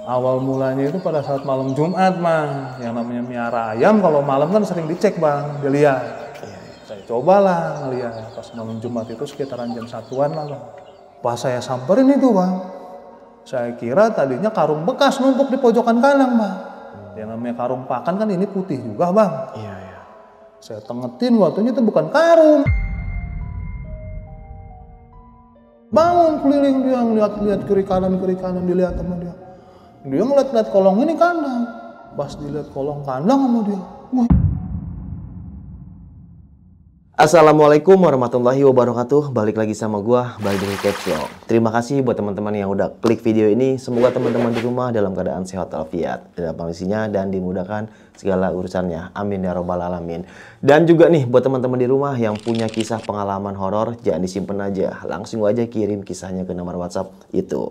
Awal mulanya itu pada saat malam Jumat, Bang. Yang namanya miara ayam kalau malam kan sering dicek, Bang, dilihat. Saya cobalah ngeliat pas malam Jumat itu sekitaran jam 1-an lah, Bang. Pas saya samperin itu, Bang, saya kira tadinya karung bekas numpuk di pojokan kandang, Bang. Yang namanya karung pakan kan ini putih juga, Bang. Iya, iya. Saya tengetin waktunya itu bukan karung. Bangun keliling dia ngeliat-liat kiri kanan dilihat sama dia. Dia ngeliat-liat kolong ini kandang. Pas dilihat kolong kandang sama dia. Wah. Assalamualaikum warahmatullahi wabarakatuh. Balik lagi sama gua, Balik dari Capsule. Terima kasih buat teman-teman yang udah klik video ini. Semoga teman-teman di rumah dalam keadaan sehat walafiat, dalam kondisinya dan dimudahkan segala urusannya. Amin ya robbal alamin. Dan juga nih buat teman-teman di rumah yang punya kisah pengalaman horor, jangan disimpan aja. Langsung aja kirim kisahnya ke nomor WhatsApp itu.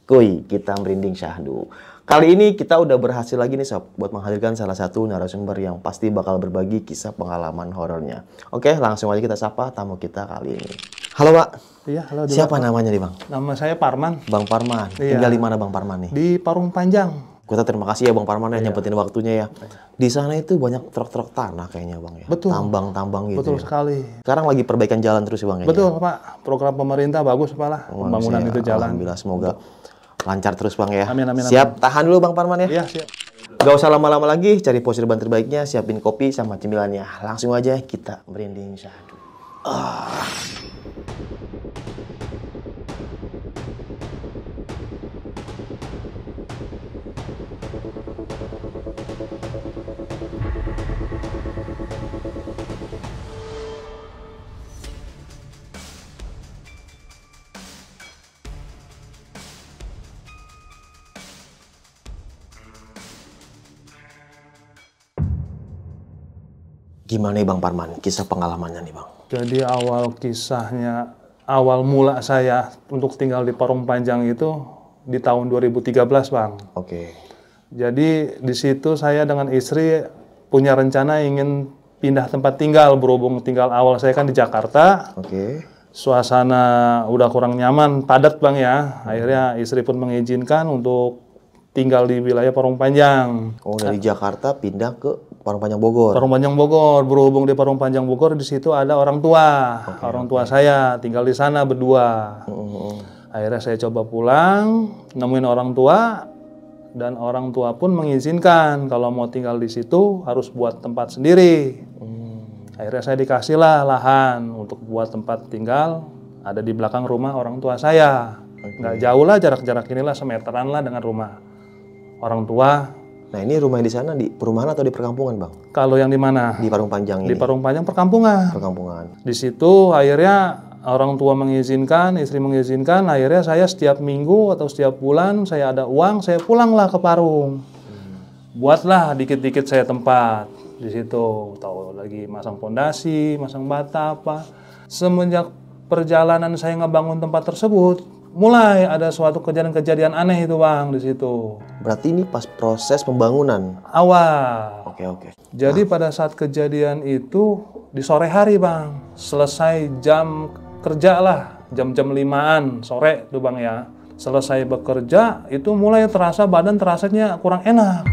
Kuy, kita merinding syahdu. Kali ini kita udah berhasil lagi nih sob buat menghadirkan salah satu narasumber yang pasti bakal berbagi kisah pengalaman horornya. Oke, langsung aja kita sapa tamu kita kali ini. Halo Pak. Iya, halo. Siapa namanya nih Bang? Nama saya Parman. Bang Parman. Iya. Tinggal di mana Bang Parman nih? Di Parung Panjang. Kita terima kasih ya Bang Parman ya nyempetin waktunya ya. Di sana itu banyak truk-truk tanah kayaknya Bang ya. Betul. Tambang-tambang gitu. Betul ya. sekali. Sekarang lagi perbaikan jalan terus ya Bang ya. Betul Pak. Program pemerintah bagus Pak lah. Pembangunan itu jalan. Alhamdulillah semoga lancar terus Bang ya. Amin, amin, Siap, tahan dulu Bang Parman ya. Iya, siap. Gak usah lama-lama lagi, cari posisi ban terbaiknya, siapin kopi sama cemilannya. Langsung aja kita merinding syahdu. Gimana nih Bang Parman, kisah pengalamannya nih Bang? Jadi awal mula saya untuk tinggal di Parung Panjang itu di tahun 2013 Bang. Oke. Jadi di situ saya dengan istri punya rencana ingin pindah tempat tinggal, berhubung tinggal awal saya kan di Jakarta. Oke. Suasana udah kurang nyaman, padat Bang ya. Akhirnya istri pun mengizinkan untuk tinggal di wilayah Parung Panjang. Oh, dari Jakarta pindah ke Parung Panjang Bogor. Parung Panjang Bogor, berhubung di Parung Panjang Bogor di situ ada orang tua. Orang tua saya tinggal di sana berdua. Akhirnya saya coba pulang, nemuin orang tua, dan orang tua pun mengizinkan kalau mau tinggal di situ harus buat tempat sendiri. Akhirnya saya dikasih lah lahan untuk buat tempat tinggal, ada di belakang rumah orang tua saya. Nggak jauh lah, jarak-jarak inilah semeteran lah dengan rumah orang tua. Nah ini rumah di sana di perumahan atau di perkampungan Bang? Kalau yang di mana? Di Parung Panjang ini? Di Parung Panjang perkampungan. Perkampungan. Di situ akhirnya orang tua mengizinkan, istri mengizinkan, akhirnya saya setiap minggu atau setiap bulan saya ada uang, saya pulanglah ke Parung. Buatlah dikit-dikit saya tempat di situ. Tahu lagi masang pondasi, masang bata apa. Semenjak perjalanan saya ngebangun tempat tersebut, mulai ada suatu kejadian-kejadian aneh itu Bang di situ. Berarti ini pas proses pembangunan? Awal. Oke. Jadi pada saat kejadian itu di sore hari Bang, selesai jam kerja lah, jam-jam 5-an sore tuh Bang ya. Selesai bekerja itu mulai terasa badan terasanya kurang enak.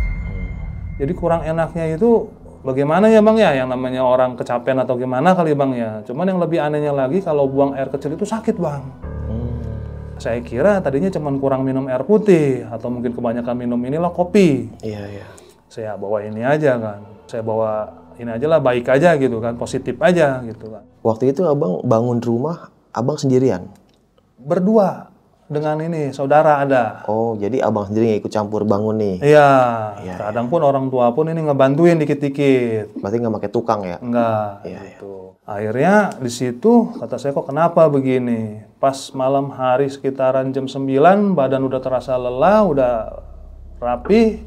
Jadi kurang enaknya itu bagaimana ya Bang ya, yang namanya orang kecapean atau gimana kali Bang ya. Cuman yang lebih anehnya lagi kalau buang air kecil itu sakit Bang. Saya kira tadinya cuma kurang minum air putih atau mungkin kebanyakan minum inilah kopi. Iya. Saya bawa ini aja kan. Saya bawa ini aja lah, baik aja gitu kan, positif aja gitu kan. Waktu itu Abang bangun rumah, Abang sendirian? Berdua dengan ini, saudara ada. Oh, jadi Abang sendiri nggak ikut campur bangun nih? Iya, kadang pun orang tua pun ini ngebantuin dikit-dikit. Berarti nggak pakai tukang ya? Enggak, gitu. Akhirnya di situ kata saya kok kenapa begini? Pas malam hari sekitaran jam 9, badan udah terasa lelah, udah rapi,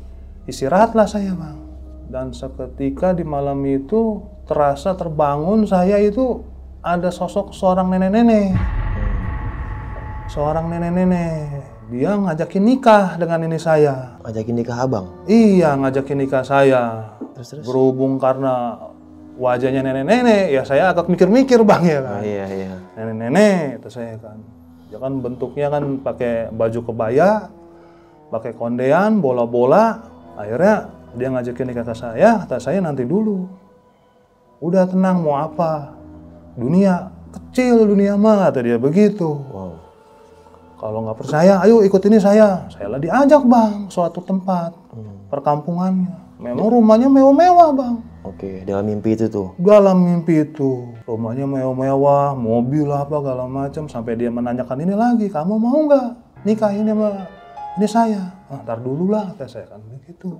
istirahatlah saya Bang. Dan seketika di malam itu terasa terbangun saya itu ada sosok seorang nenek-nenek. Seorang nenek-nenek, dia ngajakin nikah dengan ini saya. Ngajakin nikah Abang? Iya, ngajakin nikah saya. Terus? Berhubung karena wajahnya nenek-nenek, ya saya agak mikir-mikir Bang ya kan. Iya. Nenek-nenek itu saya kan. Ya kan bentuknya kan pakai baju kebaya, pakai kondean, bola-bola. Akhirnya dia ngajakin kata saya nanti dulu. Udah tenang, mau apa? Dunia kecil, dunia mah, kata dia begitu. Wow. Kalau nggak percaya, ayo ikut ini saya. Saya lah diajak bang, suatu tempat perkampungannya. Memang rumahnya mewah-mewah bang. Oke, dalam mimpi itu tuh. Dalam mimpi itu, rumahnya mewah-mewah, mobil apa segala macam. Sampai dia menanyakan ini lagi, kamu mau nggak nikahin sama ini saya? Ntar dulu lah, kata saya kan begitu.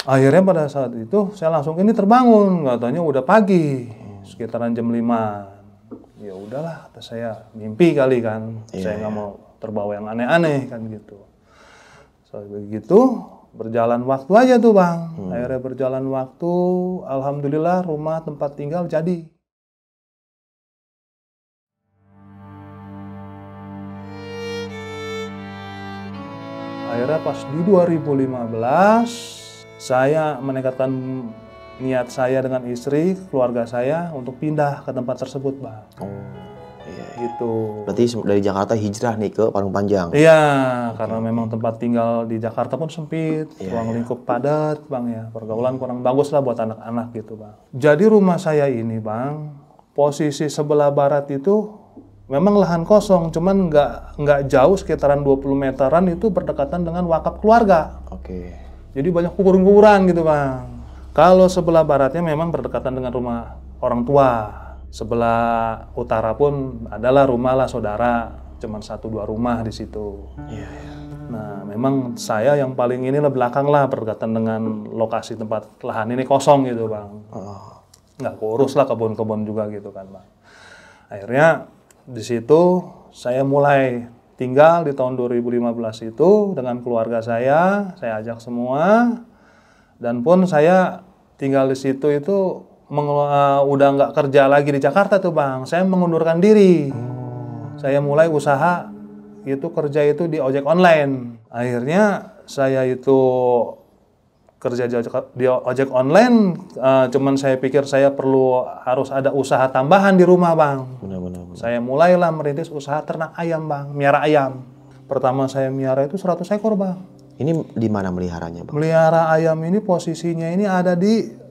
Akhirnya pada saat itu saya langsung ini terbangun, katanya udah pagi, sekitaran jam 5. Ya udahlah, kata saya mimpi kali kan, saya nggak mau terbawa yang aneh-aneh kan gitu. So begitu berjalan waktu aja tuh bang, akhirnya berjalan waktu, alhamdulillah rumah tempat tinggal jadi. Akhirnya pas di 2015 saya menekatkan niat saya dengan istri, keluarga saya untuk pindah ke tempat tersebut, bang. Oh, iya. Gitu. Berarti dari Jakarta hijrah nih ke Parung Panjang. Iya, karena memang tempat tinggal di Jakarta pun sempit, ruang lingkup padat, bang ya. Pergaulan kurang bagus lah buat anak-anak gitu, bang. Jadi rumah saya ini, bang, posisi sebelah barat itu memang lahan kosong, cuman nggak jauh, sekitaran 20 meteran itu berdekatan dengan wakaf keluarga. Oke. Jadi banyak kuburan-kuburan gitu, bang. Kalau sebelah baratnya memang berdekatan dengan rumah orang tua. Sebelah utara pun adalah rumah lah saudara, cuman 1-2 rumah di situ. Iya. Nah, memang saya yang paling inilah belakang lah, berdekatan dengan lokasi tempat lahan ini kosong gitu, bang. Nggak kurus lah, kebun-kebun juga gitu kan, bang. Akhirnya di situ saya mulai tinggal di tahun 2015 itu dengan keluarga saya ajak semua, dan pun saya tinggal di situ itu udah nggak kerja lagi di Jakarta tuh bang, saya mengundurkan diri. Saya mulai usaha itu, kerja itu di ojek online. Akhirnya saya itu kerja di ojek online, cuman saya pikir saya harus ada usaha tambahan di rumah bang. Benar-benar. Saya mulailah merintis usaha ternak ayam bang, miara ayam. Pertama saya miara itu 100 ekor bang. Ini di mana meliharanya, bang? Melihara ayam ini posisinya ini ada di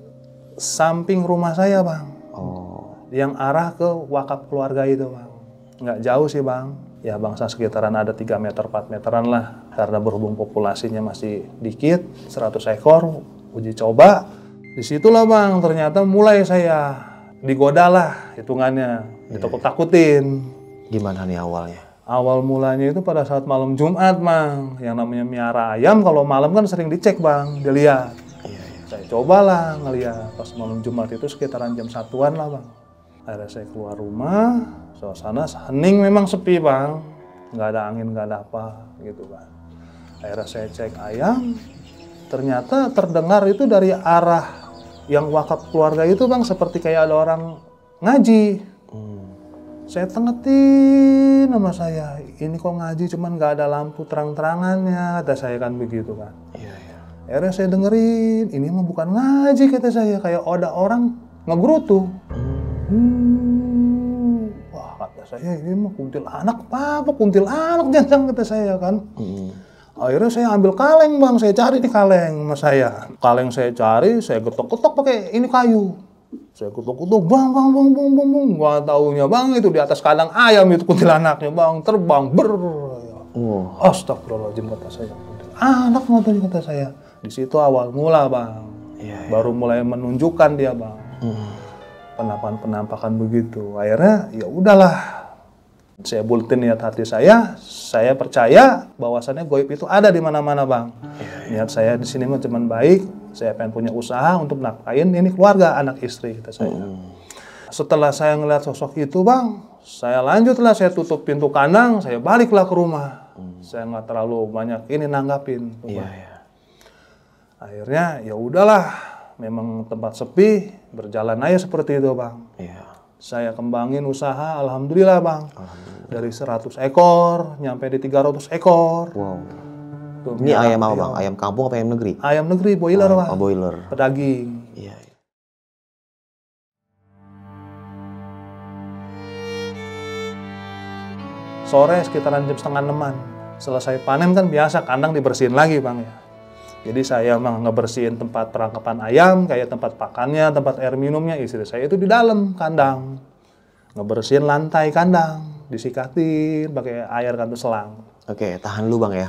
samping rumah saya bang. Oh. Yang arah ke wakaf keluarga itu bang. Nggak jauh sih bang. Ya bangsa sekitaran ada 3 meter, 4 meteran lah. Karena berhubung populasinya masih dikit, 100 ekor, uji coba. Disitulah bang, ternyata mulai saya digoda lah hitungannya. Ditakut-takutin. Gimana nih awalnya? Awal mulanya itu pada saat malam Jumat, bang. Yang namanya miara ayam, kalau malam kan sering dicek, bang. Dilihat. Iya. Saya cobalah ngeliat. Pas malam Jumat itu sekitaran jam 1-an lah, bang. Akhirnya saya keluar rumah. Suasana hening, memang sepi, bang. Nggak ada angin, nggak ada apa, gitu, bang. Akhirnya saya cek ayam. Ternyata terdengar itu dari arah yang wakaf keluarga itu, bang. Seperti kayak ada orang ngaji. Saya tengetin sama saya, ini kok ngaji cuman nggak ada lampu terang-terangannya, kata saya kan begitu kan. Iya. Akhirnya saya dengerin, ini mah bukan ngaji, kata saya, kayak ada orang ngegerutu. Wah, kata saya, ini mah kuntilanak apa kuntilanak jangan, kata saya kan. Akhirnya saya ambil kaleng bang, saya cari di kaleng sama saya. Kaleng saya cari, saya getok-getok pakai ini kayu. Saya kutuk-kutuk, bang. Gak taunya bang, itu di atas kandang ayam itu kuntilanaknya bang, terbang, Astagfirullahaladzim, kata saya. Anak nonton, kata saya. Di situ awal mula bang. Iya. Baru mulai menunjukkan dia bang. Penampakan begitu. Akhirnya ya udahlah. Saya buletin niat hati saya percaya bahwasannya goib itu ada di mana-mana bang. Niat saya di sini mah cuman baik, saya pengen punya usaha untuk nafkahin ini keluarga, anak istri, kata saya. Setelah saya ngeliat sosok itu bang, saya lanjutlah, saya tutup pintu kandang, saya baliklah ke rumah. Saya nggak terlalu banyak ini nanggapin. Iya. Akhirnya ya udahlah, memang tempat sepi, berjalan aja seperti itu bang. Iya. Saya kembangin usaha, alhamdulillah bang. Dari 100 ekor, nyampe di 300 ekor. Wow. Tuh, Ini ayam apa bang? Ayam kampung apa ayam negeri? Ayam negeri, boiler bang. Oh, boiler. Pedaging. Iya. Sore sekitaran jam 5:30. Selesai panen kan biasa kandang dibersihin lagi bang ya. Jadi saya mah ngebersihin tempat perangkapan ayam, kayak tempat pakannya, tempat air minumnya, istri saya itu di dalam kandang. Ngebersihin lantai kandang, disikatin pakai air kan tuh selang. Oke, tahan lu bang ya.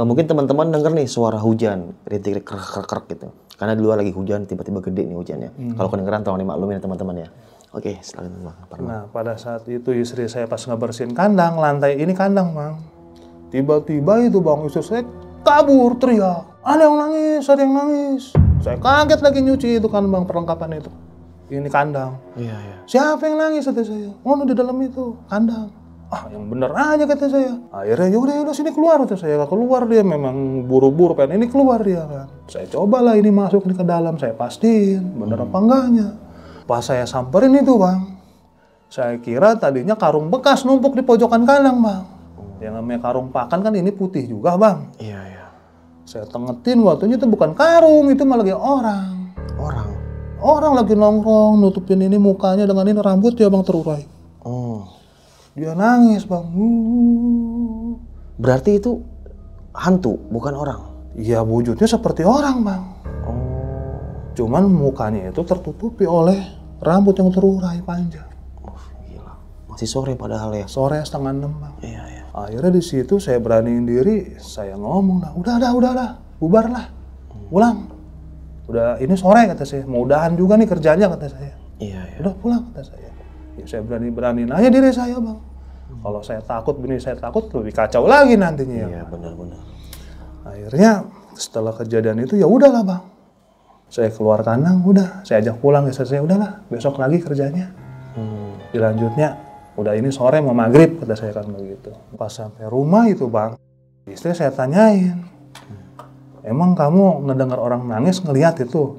Mungkin teman-teman denger nih suara hujan, rintik krek gitu. Karena di luar lagi hujan, tiba-tiba gede nih hujannya. Kalau kedengeran tolong dimaklumin ya teman-teman ya. Oke, silakan bang. Nah, pada saat itu istri saya pas ngebersihin kandang, lantai ini kandang bang. Tiba-tiba itu bang, istri saya kabur teriak. Ada yang nangis, ada yang nangis. Saya kaget lagi nyuci itu kan bang, perlengkapan itu. Ini kandang. Iya, iya. Siapa yang nangis kata saya? Oh, di dalam itu kandang. Ah, yang bener aja kata saya. Akhirnya yaudah sini keluar kata saya. Keluar dia memang buru-buru pengen ini keluar dia kan. Saya cobalah ini masuk nih ke dalam, saya pastiin bener apa enggaknya. Pas saya samperin itu bang, saya kira tadinya karung bekas numpuk di pojokan kandang bang. Yang namanya karung pakan kan ini putih juga bang. Iya, iya. Saya tengetin waktunya itu bukan karung, itu malah lagi orang. Orang lagi nongkrong, nutupin ini mukanya dengan ini rambut ya bang terurai. Oh. Dia nangis bang. Berarti itu hantu, bukan orang? Iya wujudnya seperti orang bang. Oh. Cuman mukanya itu tertutupi oleh rambut yang terurai panjang. Oh, gila. Masih sore padahal ya? Sore 5:30 bang. Iya, iya. Akhirnya di situ saya beraniin diri, saya ngomong lah, udahlah, bubarlah, pulang. Udah ini sore kata saya, mau udahan juga nih kerjanya kata saya. Iya, iya. Udah pulang kata saya. Ya saya beraniin aja diri saya bang. Kalau saya takut, saya takut lebih kacau lagi nantinya. Iya, benar-benar. Akhirnya setelah kejadian itu ya udahlah bang. Saya keluar kandang, udah, saya ajak pulang istri saya, udahlah, besok lagi kerjanya. Dilanjutnya. Udah ini sore mau maghrib, kata saya kan begitu. Pas sampai rumah itu bang, istri saya tanyain, emang kamu ngedengar orang nangis ngelihat itu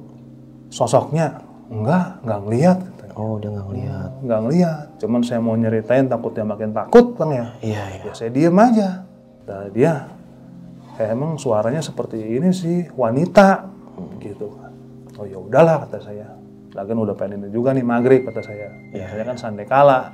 sosoknya? Enggak ngelihat. Oh, udah nggak ngelihat. Nggak ngelihat, cuman saya mau nyeritain takutnya makin takut bang ya. Iya, iya. Ya saya diem aja. Nah dia, emang suaranya seperti ini sih, wanita, gitu. Oh ya udahlah kata saya. Lagian udah pengen ini juga nih maghrib kata saya. Biasanya kan sandekala.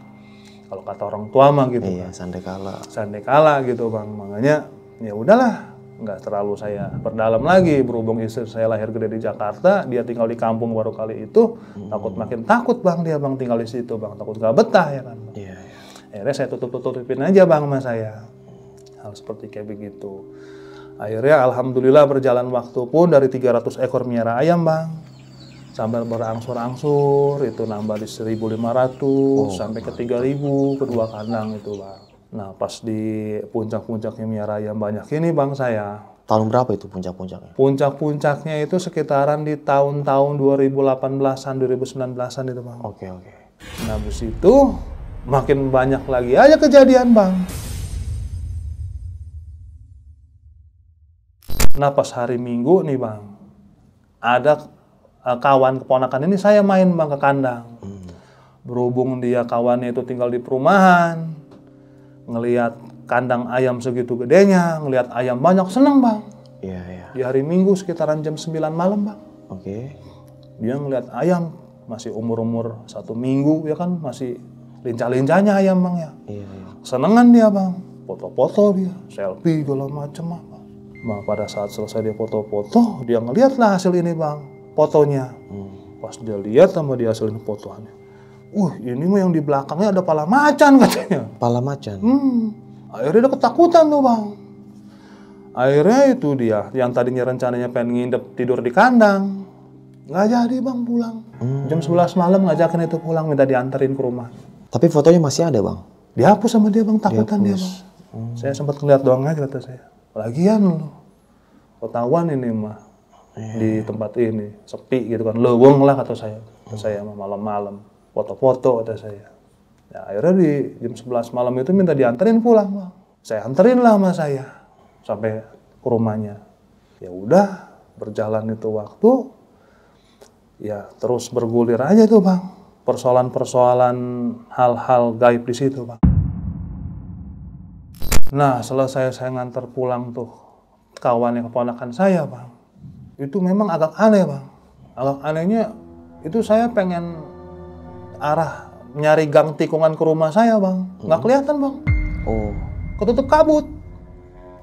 Kalau kata orang tua mah gitu. Iya, kan. sandekala Gitu bang. Makanya ya udahlah, nggak terlalu saya perdalam lagi. Berhubung istri saya lahir gede di Jakarta, dia tinggal di kampung baru kali itu, makin takut bang dia bang tinggal di situ bang, takut nggak betah ya kan. Iya, iya. Akhirnya saya tutupin aja bang sama saya. Hal seperti kayak begitu. Akhirnya alhamdulillah berjalan waktu pun dari 300 ekor miara ayam bang. Sampai berangsur-angsur itu nambah di 1.500 sampai ke 3.000 kedua kandang itu bang. Nah pas di puncak-puncaknya miara ayam banyak ini bang saya. Tahun berapa itu puncak-puncaknya? Puncak-puncaknya itu sekitaran di tahun-tahun 2018-an, 2019-an itu bang. Oke. Nah habis itu makin banyak lagi aja kejadian bang. Nah pas hari Minggu nih bang, ada kawan keponakan ini saya main bang ke kandang. Berhubung dia kawannya itu tinggal di perumahan, ngelihat kandang ayam segitu gedenya, ngelihat ayam banyak, seneng bang. Iya, iya. Di hari Minggu sekitaran jam 9 malam bang. Oke. Dia ngelihat ayam masih umur 1 minggu ya kan, masih lincah-lincahnya ayam bang ya. Iya, iya. Senengan dia bang, foto-foto dia, selfie segala macem apa. Nah pada saat selesai dia foto-foto, dia ngelihatlah hasil ini bang. Fotonya, pas dia lihat sama dia hasilnya fotoannya, ini mah yang di belakangnya ada pala macan katanya. Pala macan? Akhirnya dia ketakutan tuh bang. Akhirnya itu dia, yang tadinya rencananya pengen nginep tidur di kandang, nggak jadi bang pulang. Jam 11 malam ngajakin itu pulang, minta dianterin ke rumah. Tapi fotonya masih ada bang? Dihapus sama dia bang, takutan dia bang. Saya sempat ngeliat doang aja kata saya. Lagian loh, ketahuan ini mah. Di tempat ini sepi gitu kan, leweng lah kata saya malam-malam foto-foto kata saya. Ya, akhirnya di jam 11 malam itu minta dianterin pulang bang. Saya anterin lah sama saya sampai ke rumahnya. Ya udah berjalan itu waktu, ya terus bergulir aja tuh bang, persoalan hal-hal gaib di situ bang. Nah selesai saya nganter pulang tuh kawannya keponakan saya bang. Itu memang agak aneh bang. Agak anehnya itu saya pengen arah nyari gang tikungan ke rumah saya bang. Nggak kelihatan bang. Oh. Ketutup kabut.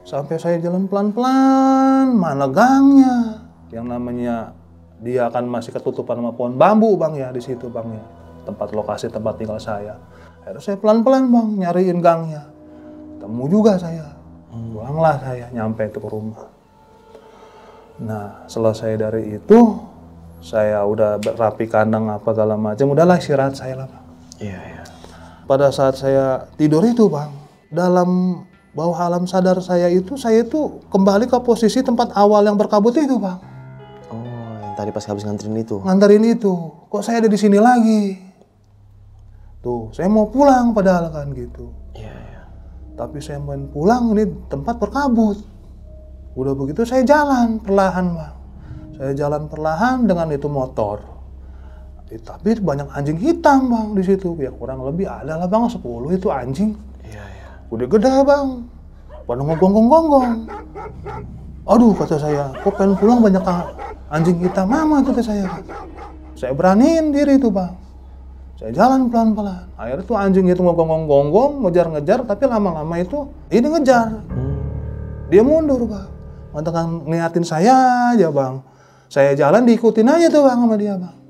Sampai saya jalan pelan-pelan, mana gangnya. Yang namanya dia akan masih ketutupan sama pohon bambu bang ya di situ bang ya. Tempat lokasi tempat tinggal saya. Akhirnya saya pelan-pelan bang nyariin gangnya. Temu juga saya. Pulanglah saya nyampe itu ke rumah. Nah selesai dari itu saya udah rapi kandang apa segala macam. Udahlah istirahat saya lah bang. Iya, iya. Pada saat saya tidur itu bang, dalam bawah alam sadar saya itu kembali ke posisi tempat awal yang berkabut itu bang. Oh, yang tadi pas habis nganterin itu. Nganterin itu, kok saya ada di sini lagi? Tuh, saya mau pulang padahal kan gitu. Iya, iya. Tapi saya mau pulang, ini tempat berkabut. Udah begitu saya jalan perlahan bang. Saya jalan perlahan dengan itu motor. Tapi banyak anjing hitam bang di situ. Ya kurang lebih ada lah bang 10 itu anjing. Iya, iya. Udah gede bang. Pada ngegonggong-gonggong. Aduh kata saya, kok pengen pulang banyak anjing hitam mama kata saya. Saya beraniin diri itu bang. Saya jalan pelan-pelan. Akhirnya tuh anjing itu ngegonggong-gonggong, ngejar-ngejar, tapi lama-lama itu ini ngejar. Dia mundur bang. Mantekan ngeliatin saya aja bang. Saya jalan diikutin aja tuh bang sama dia bang.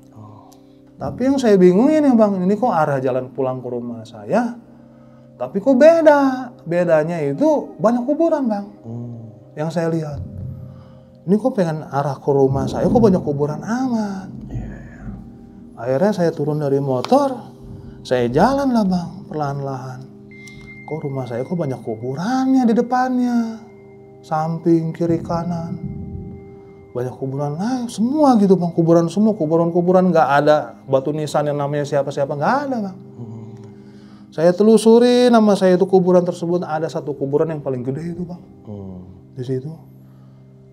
Tapi yang saya bingungin ya bang, ini kok arah jalan pulang ke rumah saya, tapi kok beda. Bedanya itu banyak kuburan bang. Yang saya lihat. Ini kok pengen arah ke rumah saya, kok banyak kuburan amat. Akhirnya saya turun dari motor, saya jalan lah bang, perlahan-lahan. Kok rumah saya kok banyak kuburannya di depannya. Samping, kiri, kanan. Banyak kuburan lain, semua gitu bang, kuburan semua, kuburan nggak ada batu nisan yang namanya siapa-siapa, nggak ada bang. Saya telusuri nama saya itu kuburan tersebut, ada satu kuburan yang paling gede itu bang, di situ.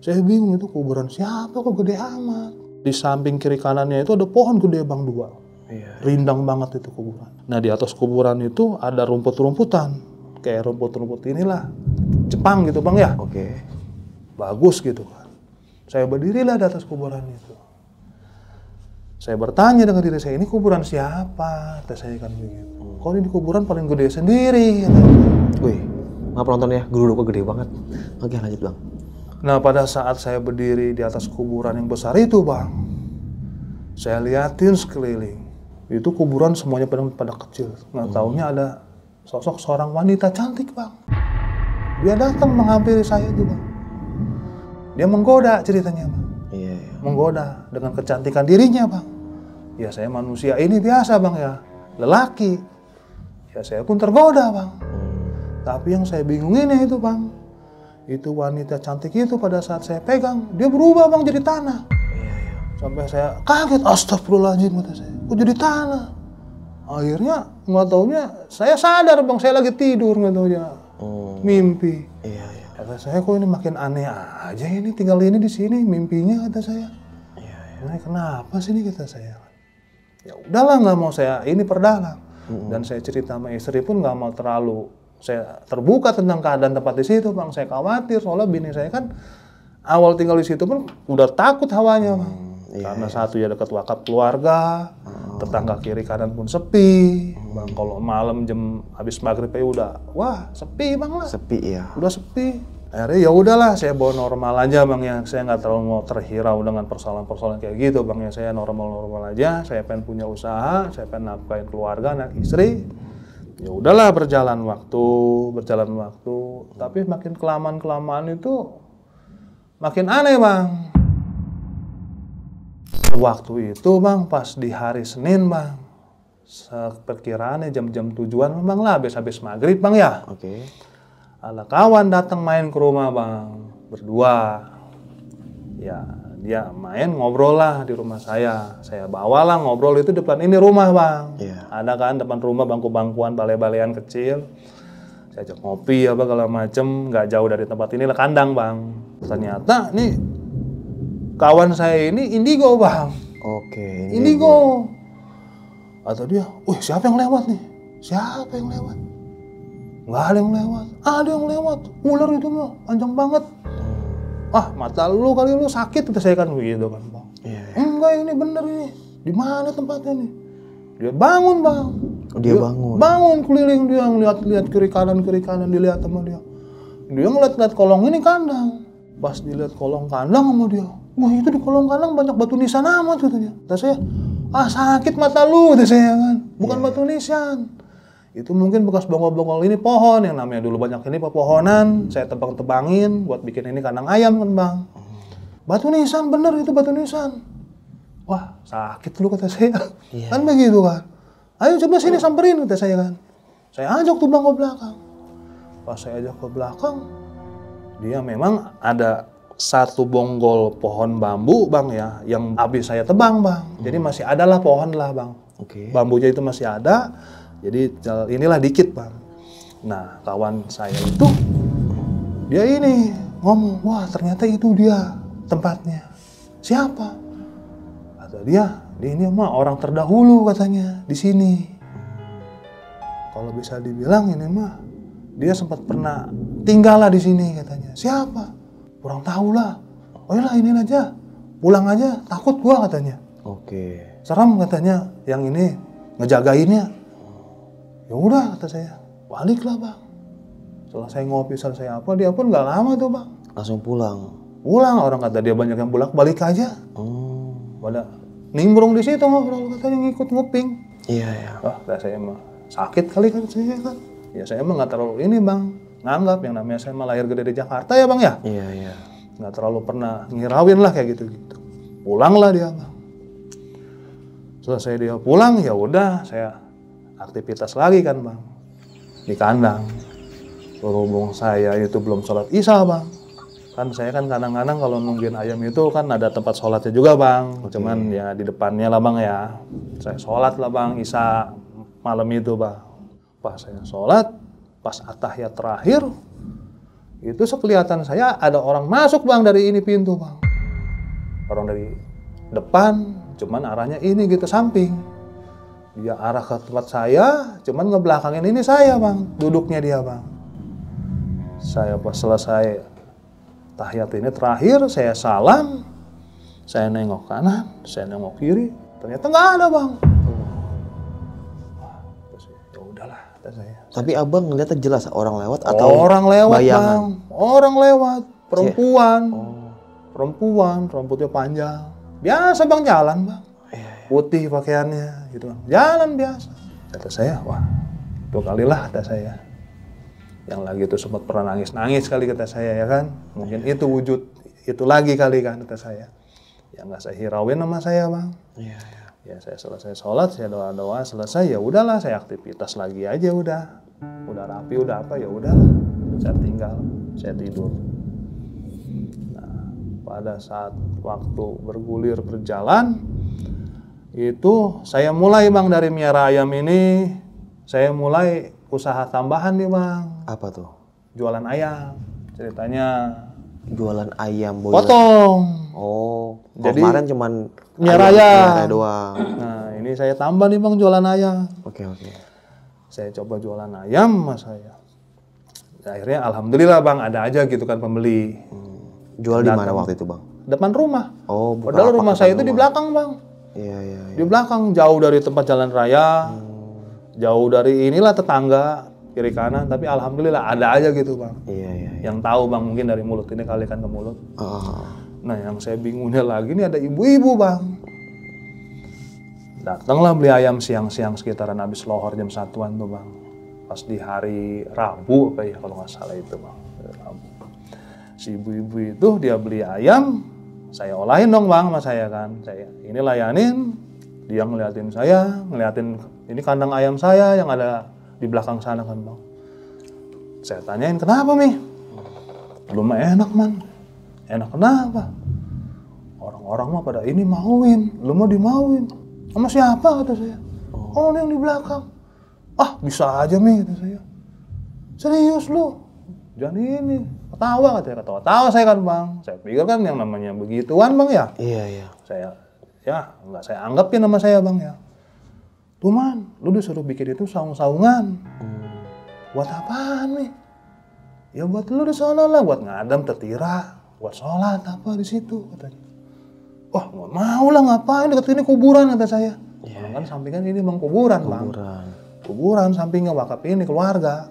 Saya bingung itu kuburan siapa kok gede amat. Di samping kiri kanannya itu ada pohon gede bang 2, rindang banget itu kuburan. Nah di atas kuburan itu ada rumput-rumputan, kayak rumput-rumput inilah Jepang gitu bang ya. Oke. Bagus gitu kan. Saya berdirilah di atas kuburan itu. Saya bertanya dengan diri saya, ini kuburan siapa? Kata saya kan begitu. Kok ini kuburan paling gede sendiri? Wih, maaf penonton ya, geruduk gede banget. Oke lanjut bang. Nah pada saat saya berdiri di atas kuburan yang besar itu bang, saya liatin sekeliling. Itu kuburan semuanya pada kecil. Nggak taunya ada sosok seorang wanita cantik bang. Dia datang menghampiri saya itu bang. Dia menggoda ceritanya bang. Iya, iya. Menggoda dengan kecantikan dirinya bang. Ya saya manusia ini biasa bang ya, lelaki. Ya saya pun tergoda bang. Tapi yang saya bingungin itu bang, itu wanita cantik itu pada saat saya pegang, dia berubah bang jadi tanah. Iya, iya. Sampai saya kaget, astagfirullahaladzim kata saya, kok jadi tanah? Akhirnya nggak taunya, saya sadar bang, saya lagi tidur nggak taunya, mimpi. Iya, iya. Kata saya kok ini makin aneh aja ini tinggal ini di sini mimpinya kata saya. Iya, iya. Ini kenapa sih ini kata saya. Ya udahlah nggak mau saya ini perdalam. Dan saya cerita sama istri pun nggak mau terlalu saya terbuka tentang keadaan tempat di situ bang. Saya khawatir soalnya bini saya kan awal tinggal di situ pun udah takut hawanya bang. Karena satu ya dekat wakaf keluarga, tetangga kiri kanan pun sepi. Bang kalau malam jam habis maghrib ya udah, wah sepi bang lah. Sepi ya. Udah sepi. Akhirnya ya udahlah saya bawa normal aja bang ya. Saya nggak terlalu mau terhirau dengan persoalan-persoalan kayak gitu bang ya. Saya normal-normal aja. Saya pengen punya usaha, saya pengen nafkahin keluarga, anak istri. Ya udahlah berjalan waktu. Tapi makin kelamaan itu makin aneh bang. Waktu itu bang, pas di hari Senin bang, perkiraannya jam-jam tujuan bang lah, habis maghrib bang ya. Oke. Ada kawan datang main ke rumah bang, berdua. Ya dia main ngobrol lah di rumah saya. Saya bawalah ngobrol itu depan ini rumah bang. Ada kan depan rumah bangku-bangkuan, balai-balaian kecil. Saya ajak ngopi apa segala macem, nggak jauh dari tempat ini lah kandang bang. Ternyata nih kawan saya ini indigo bang. Oke. Indigo. Atau dia, wih siapa yang lewat nih? Siapa yang lewat? Nggak ada yang lewat. Ada yang lewat. Ular itu mah panjang banget. Ah mata lu kali lu sakit kata saya kan begitu kan bang. Enggak ini bener ini. Di mana tempatnya nih? Dia bangun bang. Dia bangun. Bangun keliling dia ngeliat kiri kanan dilihat sama dia. Dia ngeliat kolong ini kandang. Pas dilihat kolong kandang sama dia, wah itu di kolong kandang banyak batu nisan amat katanya. Kata saya, sakit mata lu, kata saya kan, bukan batu nisan. Itu mungkin bekas bongol-bongol ini pohon, yang namanya dulu banyak ini pepohonan, saya tebang-tebangin buat bikin ini kandang ayam kan bang. Batu nisan, bener itu batu nisan. Wah sakit lu kata saya, kan begitu kan. Ayo coba sini samperin kata saya kan. Saya ajak tuh bang ke belakang. Pas saya ajak ke belakang, dia memang ada satu bonggol pohon bambu bang ya, yang habis saya tebang bang. Jadi masih ada lah pohon lah bang. Bambunya itu masih ada. Jadi inilah dikit bang. Nah kawan saya itu, dia ini ngomong, wah ternyata itu dia tempatnya. Siapa? Kata dia, ini mah orang terdahulu katanya di sini. Kalau bisa dibilang ini mah dia sempat pernah tinggal lah di sini katanya. Siapa? Kurang tahu lah. Oh lah ini aja, pulang aja. Takut gua katanya. Serem katanya yang ini ngejagainnya. Ya udah kata saya, baliklah bang. Selesai ngopi, selesai apa, dia pun nggak lama tuh bang. Langsung pulang. Pulang, orang kata dia banyak yang balik aja. Pada nimbrung di situ ngobrol, katanya ngikut nguping. Iya. Wah, kata saya mah sakit kali kan saya kan. Ya saya mah nggak terlalu ini bang, nganggap yang namanya saya mah lahir gede di Jakarta ya bang ya. Iya. Nggak terlalu pernah ngirawin lah kayak gitu-gitu. Pulanglah dia bang. Selesai dia pulang, ya udah saya aktivitas lagi kan bang di kandang. Berhubung saya itu belum sholat isya bang, kan saya kan kadang-kadang kalau nungguin ayam itu kan ada tempat sholatnya juga bang. Cuman ya di depannya lah bang ya, saya sholat lah bang isya malam itu bang. Pas saya sholat, pas at-tahiyat terakhir itu sekelihatan saya ada orang masuk bang dari ini pintu bang. Orang dari depan, cuman arahnya ini gitu samping. Dia arah ke tempat saya, cuman ngebelakangin ini saya bang, duduknya dia bang. Saya pas selesai tahiyat ini terakhir, saya salam, saya nengok kanan, saya nengok kiri, ternyata nggak ada bang. Ya udahlah, kata saya. Tapi abang ngeliatnya jelas orang lewat atau orang lewat bayangan? bang, orang lewat, perempuan, perempuan, rambutnya panjang, biasa bang jalan bang. Putih pakaiannya gitu kan, jalan biasa. Kata saya, wah itu kali lah kata saya. Yang lagi itu sempat pernah nangis kali kata saya ya kan. Mungkin itu wujud itu lagi kali kan kata saya. Ya nggak saya hirauin sama saya bang. Ya saya selesai sholat, saya doa selesai, ya udahlah saya aktivitas lagi aja udah rapi udah apa ya udahlah. Saya tinggal, saya tidur. Nah pada saat waktu bergulir berjalan, itu saya mulai bang dari miara ayam ini, saya mulai usaha tambahan nih bang. Apa tuh? Jualan ayam, ceritanya. Jualan ayam boiler. Potong. Jadi kemarin cuman miara ayam doang. Nah ini saya tambah nih bang jualan ayam. Oke. Saya coba jualan ayam mas saya. Akhirnya alhamdulillah bang ada aja gitu kan pembeli. Jual di mana waktu itu bang? Depan rumah. Padahal rumah saya itu di belakang bang. Iya. Di belakang, jauh dari tempat jalan raya, jauh dari inilah tetangga, kiri kanan, tapi alhamdulillah ada aja gitu bang. Iya. Yang tahu bang, mungkin dari mulut ini kali kan ke mulut. Nah yang saya bingungnya lagi nih ada ibu-ibu bang. Datanglah beli ayam siang-siang sekitaran habis lohor jam 1-an tuh bang. Pas di hari Rabu apa ya kalau nggak salah itu bang. Rabu. Si ibu-ibu itu dia beli ayam, saya olahin dong bang sama saya kan. Saya ini layanin, dia ngeliatin saya, ngeliatin ini kandang ayam saya yang ada di belakang sana kan bang. Saya tanyain kenapa Mi? Lu mah enak man. Enak kenapa? Orang-orang mah pada ini mauin, lu mau dimauin. Sama siapa kata saya? Oh ini yang di belakang. Ah bisa aja Mi kata saya. Serius lu? Jangan ini. Ketawa katanya, ketawa saya kan bang. Saya pikir kan yang namanya begituan bang ya. Iya. Saya nggak saya anggapin nama saya bang ya. Tuh man, lu disuruh bikin itu saung-saungan. Buat apaan nih? Ya buat lu di sana lah, buat ngadam tertira, buat sholat apa di situ katanya. Wah nggak mau lah ngapain dekat ini kuburan kata saya. Kan sampingan ini bang kuburan bang. Kuburan sampingnya wakaf ini keluarga.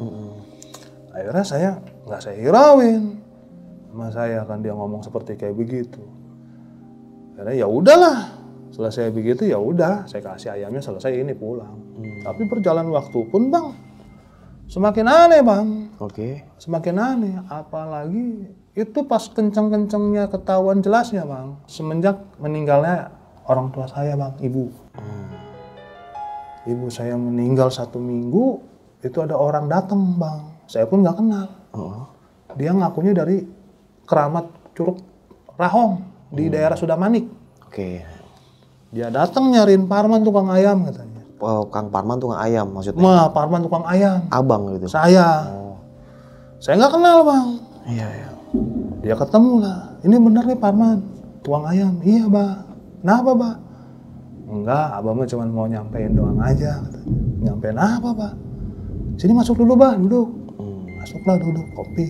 Akhirnya saya nggak saya hirauin. Sama saya kan dia ngomong seperti kayak begitu. Karena ya udahlah, selesai begitu ya udah, saya kasih ayamnya selesai ini pulang. Tapi berjalan waktu pun bang, semakin aneh bang. Oke. Semakin aneh, apalagi itu pas kenceng-kencengnya ketahuan jelasnya bang. Semenjak meninggalnya orang tua saya bang, ibu. Ibu saya meninggal 1 minggu, itu ada orang datang bang. Saya pun nggak kenal. Dia ngakunya dari keramat Curug Rahong di daerah Sudamanik. Oke. Dia datang nyariin Parman tukang ayam katanya. Oh, Kang Parman tukang ayam maksudnya? Mah, Parman tukang ayam. Abang gitu? Saya. Saya nggak kenal bang. Iya, iya. Dia ketemu lah. Ini bener nih Parman, tukang ayam. Iya bang. Kenapa bang? Enggak, abang mah cuma mau nyampein doang aja katanya. Nyampein apa bang? Sini masuk dulu bang, duduk. Masuklah duduk, kopi.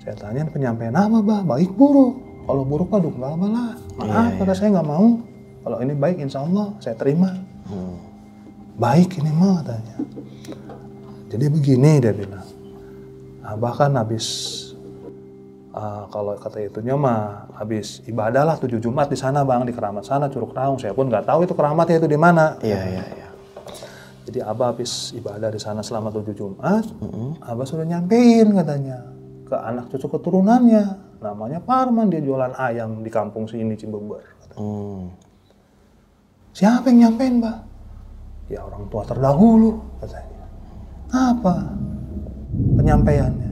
Saya tanya penyampaian apa bang? Baik buruk. Kalau buruk mah nggak apa lah. Maaf, kata saya nggak mau. Kalau ini baik, insya Allah saya terima. Baik ini mah katanya. Jadi begini dia bilang. Abah kan habis, kalau kata itunya mah habis ibadah lah 7 Jumat di sana bang, di keramat sana Curug Rahong. Saya pun nggak tahu itu keramatnya itu di mana. Iya, iya, iya. Jadi Abah habis ibadah di sana selama 7 Jumat. Abah sudah nyampein katanya ke anak cucu keturunannya. Namanya Parman, dia jualan ayam di kampung sini Cimbeber. Siapa yang nyampein, Mbak? Ya orang tua terdahulu, katanya. Apa penyampaiannya?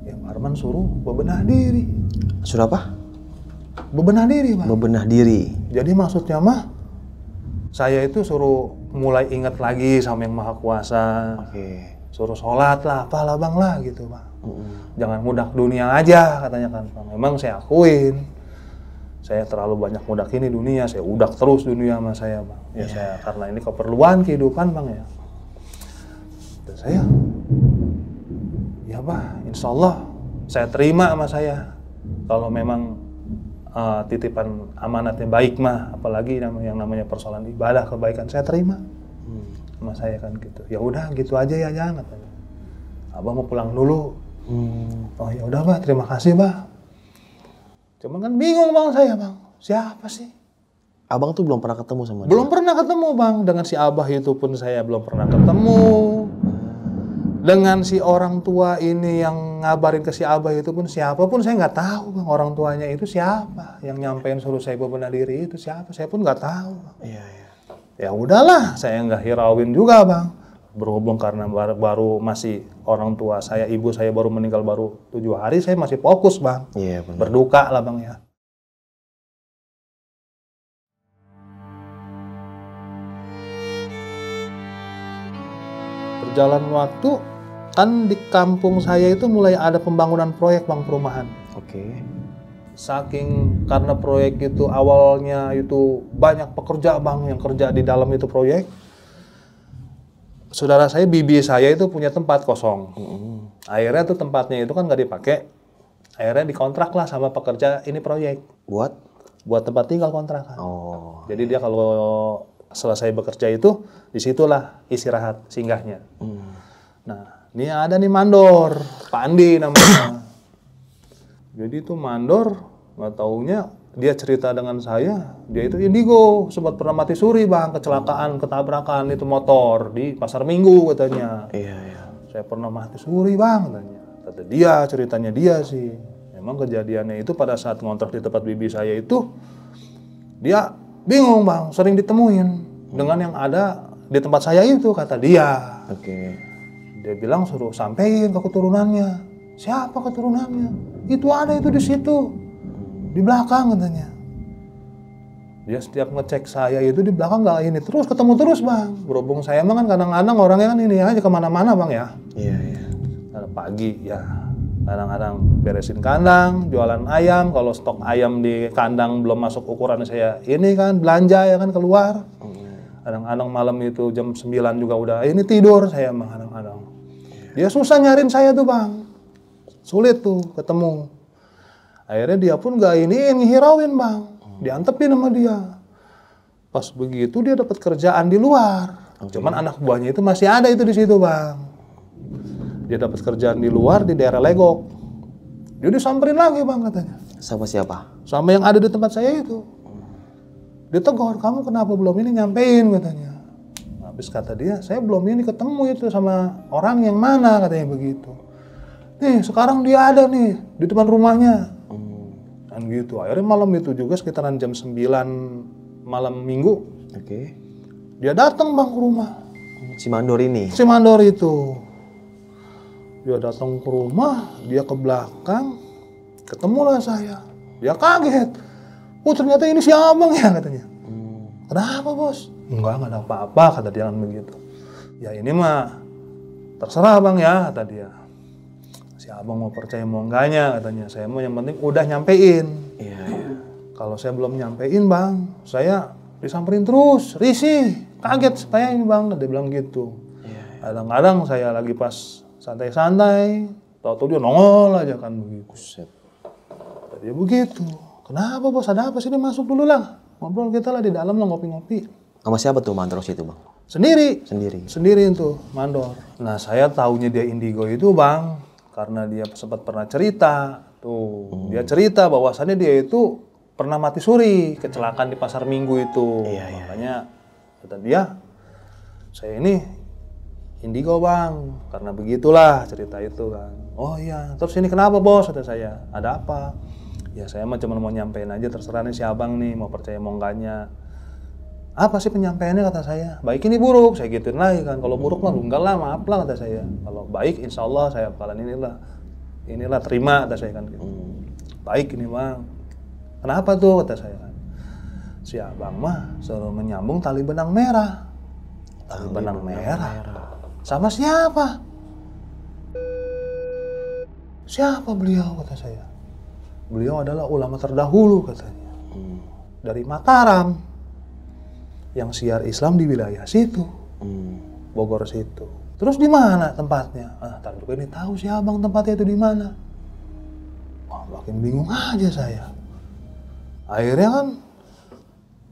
Ya Parman suruh bebenah diri. Suruh apa? Bebenah diri, Pak. Bebenah diri. Jadi maksudnya mah, saya itu suruh mulai ingat lagi sama Yang Maha Kuasa. Oke. Suruh sholat lah, apalah bang lah gitu, Pak. Jangan mudak dunia aja katanya kan. Memang saya akuin saya terlalu banyak mudak ini dunia, saya udak terus dunia sama saya bang. Ya saya karena ini keperluan kehidupan bang ya. Dan saya, ya bang, insya Allah saya terima sama saya. Kalau memang titipan amanatnya baik mah, apalagi yang namanya persoalan ibadah kebaikan saya terima. Sama saya kan gitu. Ya udah gitu aja ya jangan katanya. Abang mau pulang dulu. Oh ya udah Pak, terima kasih Pak. Cuman kan bingung bang saya bang, siapa sih? Abang tuh belum pernah ketemu sama dia? Belum pernah ketemu bang, dengan si Abah itu pun saya belum pernah ketemu. Dengan si orang tua ini yang ngabarin ke si Abah itu pun siapa pun saya nggak tahu bang. Orang tuanya itu siapa? Yang nyampein suruh saya bebenah diri itu siapa? Saya pun nggak tahu bang. Iya, iya. Ya udahlah, saya nggak hirauin juga bang. Berhubung karena baru masih orang tua saya, ibu saya baru meninggal baru 7 hari, saya masih fokus bang. Iya, benar. Berduka lah bang ya. Berjalan waktu, kan di kampung saya itu mulai ada pembangunan proyek bang, perumahan. Oke. Saking karena proyek itu awalnya itu banyak pekerja bang yang kerja di dalam itu proyek. Saudara saya, bibi saya itu punya tempat kosong. Akhirnya tuh tempatnya itu kan nggak dipakai. Akhirnya dikontrak lah sama pekerja ini proyek. Buat tempat tinggal kontrakan. Oh. Jadi dia kalau selesai bekerja itu, disitulah istirahat singgahnya. Nah, ini ada nih mandor, Pak Andi namanya. Jadi itu mandor, nggak taunya dia cerita dengan saya, dia itu indigo, sempat pernah mati suri bang, kecelakaan, ketabrakan itu motor di Pasar Minggu katanya. Iya, iya. Saya pernah mati suri bang katanya. Kata dia, ceritanya dia sih. Memang kejadiannya itu pada saat ngontrak di tempat bibi saya itu, dia bingung bang, sering ditemuin dengan yang ada di tempat saya itu, kata dia. Oke. Dia bilang suruh sampein ke keturunannya. Siapa keturunannya? Itu ada itu di situ. Di belakang katanya. Dia setiap ngecek saya itu di belakang nggak ini terus ketemu terus bang. Berhubung saya emang kan kadang-kadang orangnya kan ini aja kemana-mana bang ya. Iya, iya. Pagi ya kadang-kadang beresin kandang, jualan ayam. Kalau stok ayam di kandang belum masuk ukuran saya ini kan belanja ya kan keluar. Kadang-kadang malam itu jam 9 juga udah ini tidur saya bang kadang-kadang. Dia susah nyariin saya tuh bang. Sulit tuh ketemu. Akhirnya dia pun gak ngihirauin bang, diantepin sama dia. Pas begitu dia dapat kerjaan di luar. Cuman anak buahnya itu masih ada itu di situ bang. Dia dapat kerjaan di luar di daerah Legok. Dia disamperin lagi bang katanya. Sama siapa? Sama yang ada di tempat saya itu. Dia tegur, kamu kenapa belum ini nyampein katanya. Habis kata dia, saya belum ini ketemu itu sama orang yang mana katanya begitu. Nih sekarang dia ada nih di depan rumahnya. Dan gitu. Akhirnya malam itu juga sekitaran jam 9 malam minggu. Oke. Dia datang bang ke rumah. Si Mandor ini? Si Mandor itu. Dia datang ke rumah, dia ke belakang, ketemulah saya. Dia kaget. Oh ternyata ini si abang ya katanya. Kenapa bos? Enggak ada apa-apa kata dia kan begitu. Ya ini mah terserah bang ya kata dia. Si abang mau percaya mau enggaknya katanya. Saya mau yang penting udah nyampein. Iya. Kalau saya belum nyampein bang, saya disamperin terus, risih, kaget saya ini bang. Dia bilang gitu. Kadang-kadang saya lagi pas santai-santai, tahu-tahu dia nongol aja kan begitu. Dia begitu. Kenapa bos? Ada apa sih? Dia masuk dulu lah. Ngobrol kita lah di dalam lah ngopi-ngopi. Sama siapa tuh Mandor itu bang? Sendiri. Sendiri itu Mandor. Nah saya taunya dia indigo itu bang, karena dia sempat pernah cerita. Tuh dia cerita bahwasannya dia itu pernah mati suri kecelakaan di pasar Minggu itu. Makanya kata dia, saya ini indigo bang, karena begitulah cerita itu kan. Oh iya, terus ini kenapa bos? Kata saya, ada apa? Ya saya mah cuma mau nyampein aja, terserah nih si abang nih mau percaya mau enggaknya. Apa sih penyampaiannya kata saya? Baik ini buruk, saya gituin lagi kan. Kalau buruk mah enggak lah, maaf lah kata saya. Kalau baik insya Allah saya bakalan inilah terima kata saya kan gitu. Baik ini bang. Kenapa tuh kata saya kan. Si abang mah suruh menyambung tali benang merah. Tali benang merah. Sama siapa? Siapa beliau kata saya? Beliau adalah ulama terdahulu katanya. Dari Mataram. Yang siar Islam di wilayah situ. Bogor situ. Terus di mana tempatnya? Ntar dulu ini tahu si abang tempatnya itu di mana. Wah, makin bingung aja saya. Akhirnya kan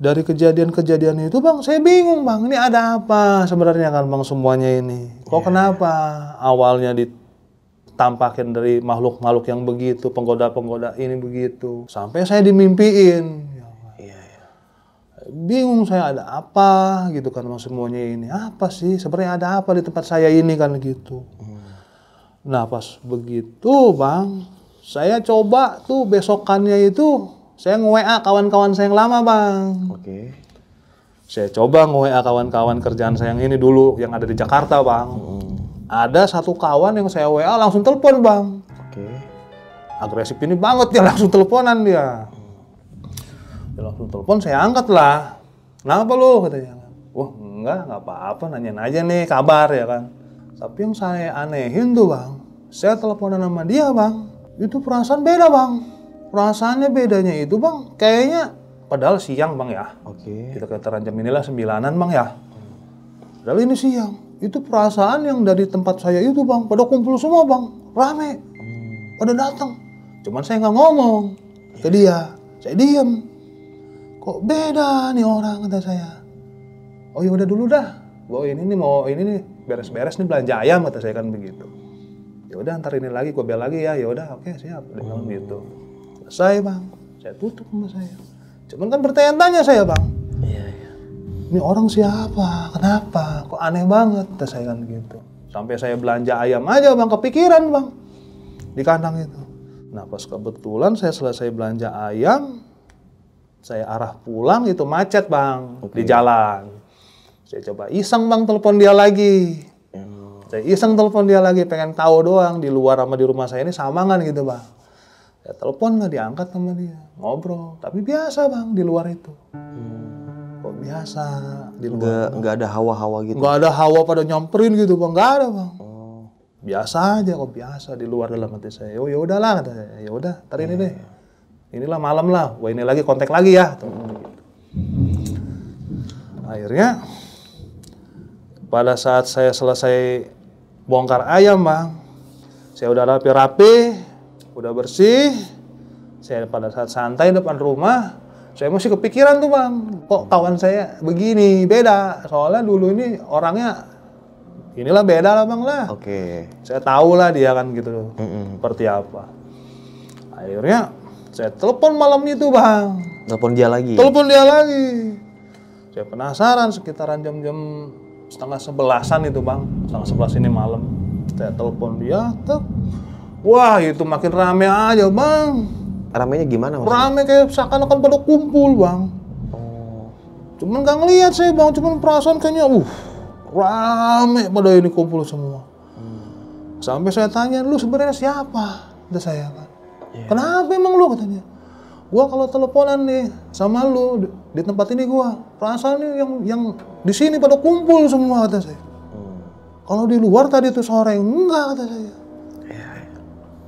dari kejadian-kejadian itu bang, saya bingung bang. Ini ada apa sebenarnya kan bang semuanya ini? Kok kenapa awalnya ditampakin dari makhluk-makhluk yang begitu, penggoda-penggoda ini begitu, sampai saya dimimpiin. Bingung saya ada apa gitu kan bang semuanya ini. Apa sih sebenarnya ada apa di tempat saya ini kan gitu. Nah pas begitu bang, saya coba tuh besokannya itu saya nge-WA kawan-kawan saya yang lama bang. Oke. Saya coba nge-WA kawan-kawan kerjaan saya yang ini dulu yang ada di Jakarta bang. Ada satu kawan yang saya WA langsung telepon bang. Oke. Agresif ini banget dia langsung teleponan dia. Dia langsung telepon, saya angkat lah. Kenapa lo katanya? Wah enggak apa-apa, nanyain aja nih kabar ya kan. Tapi yang saya anehin tuh bang, saya teleponan sama dia bang, itu perasaan beda bang. Perasaannya bedanya itu bang, kayaknya padahal siang bang ya. Oke. Kita katakan jam inilah 9-an bang ya. Padahal ini siang. Itu perasaan yang dari tempat saya itu bang, pada kumpul semua bang, rame. Pada datang. Cuman saya nggak ngomong ke dia, saya diem. Kok beda nih orang kata saya. Oh ya udah dulu dah. Gua ini nih beres-beres nih belanja ayam kata saya kan begitu. Ya udah ntar ini lagi gua bel lagi ya. Ya udah oke siap. Dia bilang gitu. Selesai bang. Saya tutup sama saya. Cuman kan bertanya-tanya saya bang. Iya. Ini orang siapa? Kenapa? Kok aneh banget kata saya kan gitu. Sampai saya belanja ayam aja bang kepikiran bang di kandang itu. Nah pas kebetulan saya selesai belanja ayam. Saya arah pulang itu macet bang di jalan. Saya coba iseng bang telepon dia lagi. Saya iseng telepon dia lagi pengen tahu doang di luar sama di rumah saya ini sama kan gitu bang. Ya telepon nggak diangkat sama dia, ngobrol. Tapi biasa bang di luar itu. Kok biasa di luar? Nggak ada hawa-hawa gitu. Nggak ada hawa pada nyamperin gitu bang, nggak ada bang. Biasa aja kok biasa di luar dalam hati saya. Oh ya udahlah kata saya. Ya udah, ntar ini deh. Inilah malam lah, wah ini lagi kontak lagi ya. Akhirnya pada saat saya selesai bongkar ayam bang, saya udah rapi-rapi, udah bersih. Saya pada saat santai depan rumah, saya masih kepikiran tuh bang, kok kawan saya begini, beda. Soalnya dulu ini orangnya inilah beda lah bang lah. Oke. Saya tahu lah dia kan gitu, seperti apa. Akhirnya saya telepon malam itu bang. Telepon dia lagi? Telepon dia lagi. Saya penasaran sekitaran jam-jam 10:30-an itu bang. 10:30 ini malam. Saya telepon dia, wah itu makin rame aja bang. Ramenya gimana maksudnya? Rame kayak seakan-akan pada kumpul bang. Cuman gak ngeliat saya bang, cuman perasaan kayaknya rame pada ini kumpul semua. Sampai saya tanya, lu sebenarnya siapa? Kata saya kan. Kenapa emang lu katanya? Gua kalau teleponan nih sama lu di tempat ini gua, perasaan nih yang di sini pada kumpul semua kata saya. Kalau di luar tadi tuh sore enggak kata saya.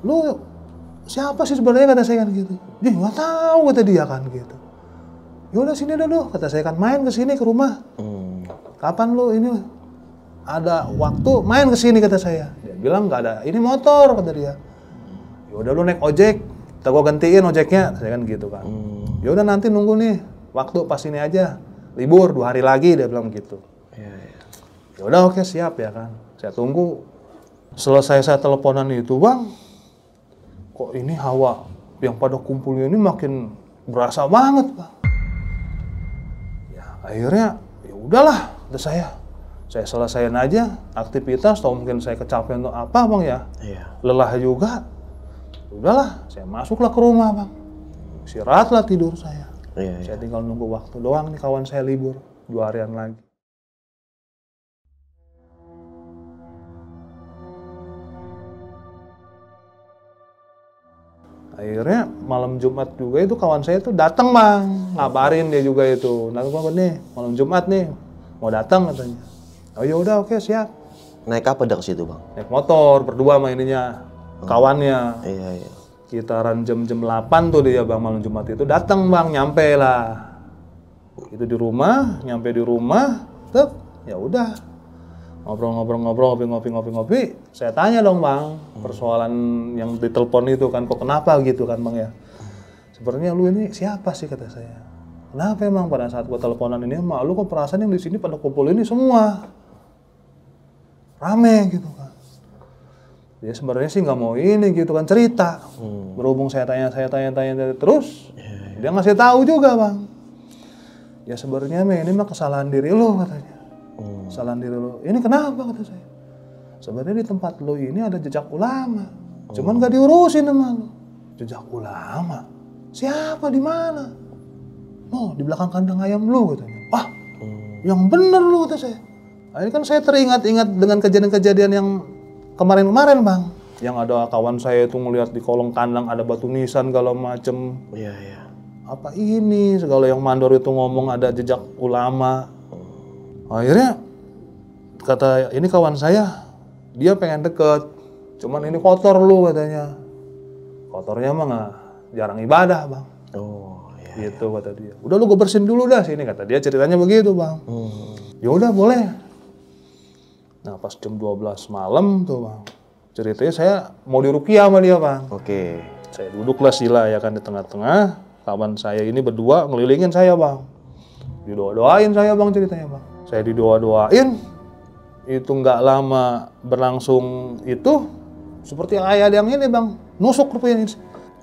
Lu siapa sih sebenarnya kata saya kan gitu. Dia nggak tahu kata dia kan gitu. Ya udah sini dulu kata saya kan, main ke sini ke rumah. Kapan lu ini ada waktu main ke sini kata saya. Dia bilang nggak ada, ini motor kata dia. Ya udah lu naik ojek, kita gua gantiin ojeknya, saya kan gitu kan. Ya udah nanti nunggu nih waktu pas ini aja, libur 2 hari lagi dia bilang gitu. Ya udah oke siap ya kan. Saya tunggu. Selesai saya teleponan itu bang, kok ini hawa yang pada kumpulnya ini makin berasa banget bang. Ya akhirnya ya udahlah kata saya selesaiin aja aktivitas, atau mungkin saya kecapean atau apa bang ya. Lelah juga. Udahlah, saya masuklah ke rumah bang. Istirahatlah tidur saya. Saya tinggal nunggu waktu doang nih kawan saya libur 2 harian lagi. Akhirnya malam Jumat juga itu kawan saya tuh datang bang, ngabarin dia juga itu. Nanti gua nih malam Jumat nih mau datang katanya. Oh ya udah oke siap. Naik apa dah ke situ bang? Naik motor berdua sama ininya, kawannya. Iya. Sekitaran jam-jam 8 tuh dia bang malam Jumat itu datang bang, nyampe lah. Itu di rumah, nyampe di rumah, tuh ya udah. Ngobrol-ngobrol, ngopi-ngopi. Saya tanya dong bang, persoalan yang ditelepon itu kan, kok kenapa gitu kan bang ya. Sebenarnya lu ini siapa sih kata saya. Kenapa emang pada saat gua teleponan ini sama lu kok perasaan yang di sini pada kumpul ini semua. Rame gitu kan. Dia sebenarnya sih nggak mau ini gitu kan cerita. Berhubung saya tanya terus, dia ngasih tahu juga bang. Ya sebenarnya ini mah kesalahan diri lu katanya. Kesalahan diri lu. Ini kenapa kata saya? Sebenarnya di tempat lu ini ada jejak ulama. Cuman gak diurusin sama lu. Jejak ulama? Siapa di mana? Oh, di belakang kandang ayam lu katanya. Wah, yang bener lu kata saya. Akhirnya kan saya teringat-ingat dengan kejadian-kejadian yang kemarin-kemarin bang. Yang ada kawan saya itu ngelihat di kolong kandang ada batu nisan segala macem. Iya. Apa ini? Segala yang mandor itu ngomong ada jejak ulama. Akhirnya kata ini kawan saya, dia pengen deket, cuman ini kotor lu katanya. Kotornya mah nggak jarang ibadah bang. Gitu kata dia. Udah lu gue bersihin dulu dah sini kata dia, ceritanya begitu bang. Ya udah boleh. Nah pas jam 12 malam tuh bang, ceritanya saya mau diruqyah sama dia bang. Saya duduklah sila ya kan di tengah-tengah, kawan saya ini berdua ngelilingin saya bang. Didoa-doain saya bang ceritanya bang. Saya didoa-doain, itu nggak lama berlangsung itu seperti ayat yang ini bang, nusuk rupanya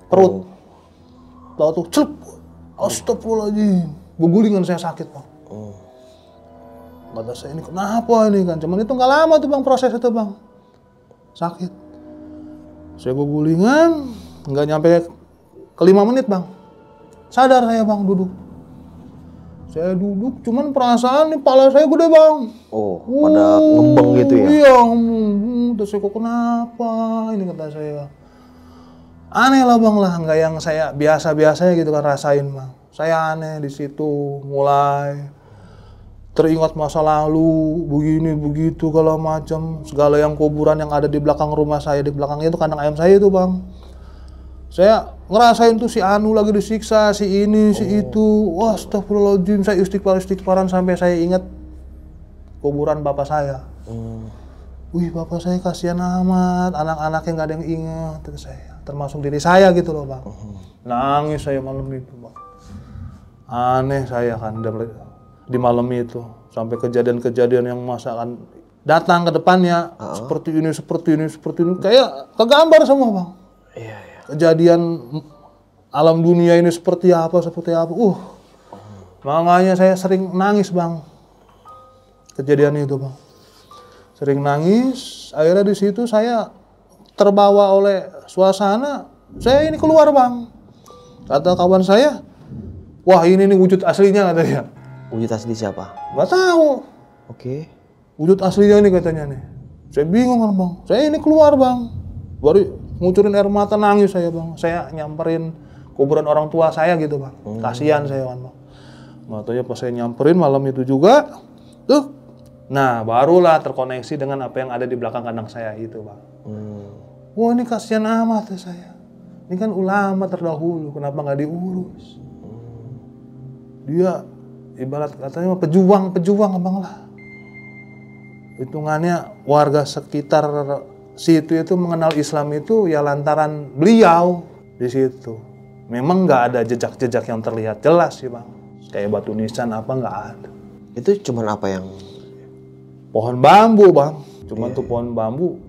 perut. Lalu tuh celup, astagfirullahaladzim, gugulingan saya sakit bang. Kata saya ini kenapa ini kan, cuman itu nggak lama tuh bang proses itu bang, sakit. Saya gugulingan, nggak nyampe ke 5 menit bang, sadar saya bang duduk. Saya duduk, cuman perasaan nih pala saya gede bang. Pada ngembeng gitu ya? Iya, terus saya kok kenapa ini kata saya. Aneh lah bang lah, nggak yang saya biasa-biasanya gitu kan rasain bang. Saya aneh di situ, mulai teringat masa lalu, begini begitu segala macam, segala yang kuburan yang ada di belakang rumah saya, di belakangnya itu kandang ayam saya itu bang. Saya ngerasain tuh si Anu lagi disiksa, si ini, si itu. Wah, astagfirullahaladzim, saya istighfaran sampai saya ingat kuburan bapak saya. Wih, bapak saya kasihan amat, anak-anaknya nggak ada yang ingat, kata saya. Termasuk diri saya gitu loh bang. Nangis saya malam itu bang. Aneh saya kan di malam itu. Sampai kejadian-kejadian yang masakan datang ke depannya seperti ini, kayak kegambar semua bang. Iya, iya. Kejadian alam dunia ini seperti apa. Makanya saya sering nangis bang. Kejadian itu bang. Sering nangis, akhirnya di situ saya terbawa oleh suasana. Saya ini keluar bang. Kata kawan saya, wah ini nih wujud aslinya katanya. Wujud asli siapa? Nggak tahu. Oke. Wujud aslinya ini katanya nih. Saya bingung kan bang. Saya ini keluar bang. Baru ngucurin air mata nangis saya bang. Saya nyamperin kuburan orang tua saya gitu bang. Kasihan saya kan bang. Makanya pas saya nyamperin malam itu juga, tuh. Nah barulah terkoneksi dengan apa yang ada di belakang kandang saya itu bang. Wah ini kasihan amat ya saya. Ini kan ulama terdahulu, kenapa nggak diurus? Dia ibarat katanya pejuang abang lah. Hitungannya warga sekitar situ itu mengenal Islam itu ya lantaran beliau di situ. Memang nggak ada jejak-jejak yang terlihat jelas sih bang. Kayak batu nisan apa nggak ada. Itu cuman apa yang? Pohon bambu bang. Cuman tuh pohon bambu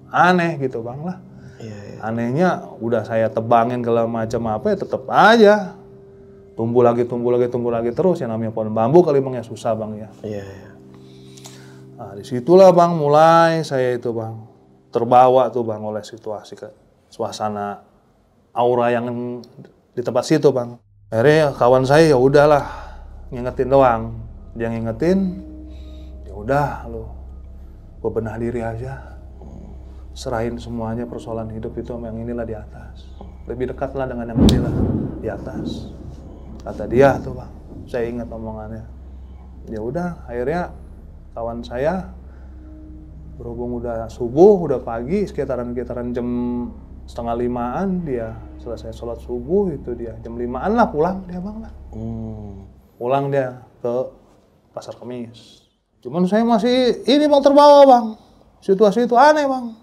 aneh gitu bang lah. Anehnya udah saya tebangin segala macam apa ya tetap aja tumbuh lagi terus. Yang namanya pohon bambu kali bang ya susah bang ya. Iya. Nah disitulah bang mulai saya itu bang terbawa tuh bang oleh situasi suasana aura yang di tempat situ bang. Akhirnya kawan saya ya udahlah ngingetin doang. Dia ngingetin, ya udah lo bebenah diri aja. Serahin semuanya persoalan hidup itu sama yang inilah di atas. Lebih dekatlah dengan yang inilah di atas. Kata dia tuh bang, saya ingat omongannya. Ya udah, akhirnya kawan saya berhubung udah subuh, udah pagi, sekitaran jam 4:30 dia selesai sholat subuh itu dia jam 5-an lah pulang dia bang lah. Pulang dia ke Pasar Kemis. Cuman saya masih ini bang terbawa bang. Situasi itu aneh bang.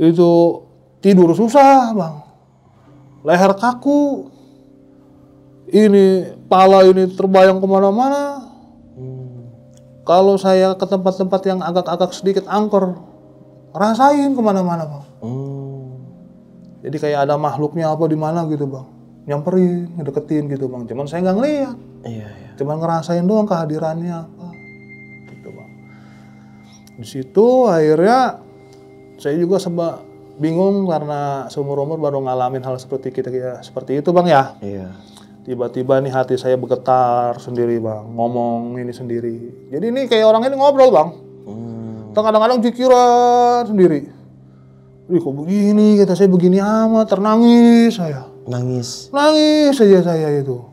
Itu tidur susah bang, leher kaku, ini pala ini terbayang kemana-mana. Kalau saya ke tempat-tempat yang agak-agak sedikit angker, rasain kemana-mana bang. Jadi kayak ada makhluknya apa di mana gitu bang, nyamperin, ngedeketin gitu bang. Cuman saya nggak ngeliat, cuman ngerasain doang kehadirannya apa, gitu bang. Di situ akhirnya saya juga bingung karena seumur-umur baru ngalamin hal seperti seperti itu bang ya. Iya. Tiba-tiba nih hati saya bergetar sendiri bang, ngomong ini sendiri. Jadi ini kayak orang ini ngobrol bang. Kadang-kadang pikiran sendiri. Kok begini, kata saya begini amat, ternangis saya. Nangis aja saya itu.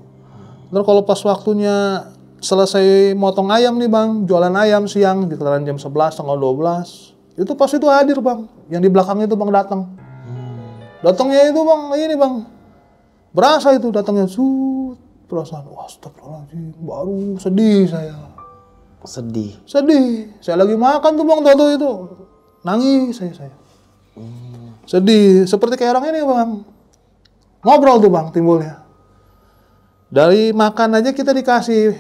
Terus kalau pas waktunya selesai motong ayam nih bang, jualan ayam siang, sekitaran jam 11, tanggal 12. Itu pas itu hadir bang, yang di belakang itu bang datang. Datangnya itu bang, ini bang, berasa itu datangnya perasaan, wah astagfirullahaladzim, baru sedih saya. Sedih, saya lagi makan tuh bang, tahu itu, nangis saya. Sedih, seperti kayak orang ini bang, ngobrol tuh bang timbulnya. Dari makan aja kita dikasih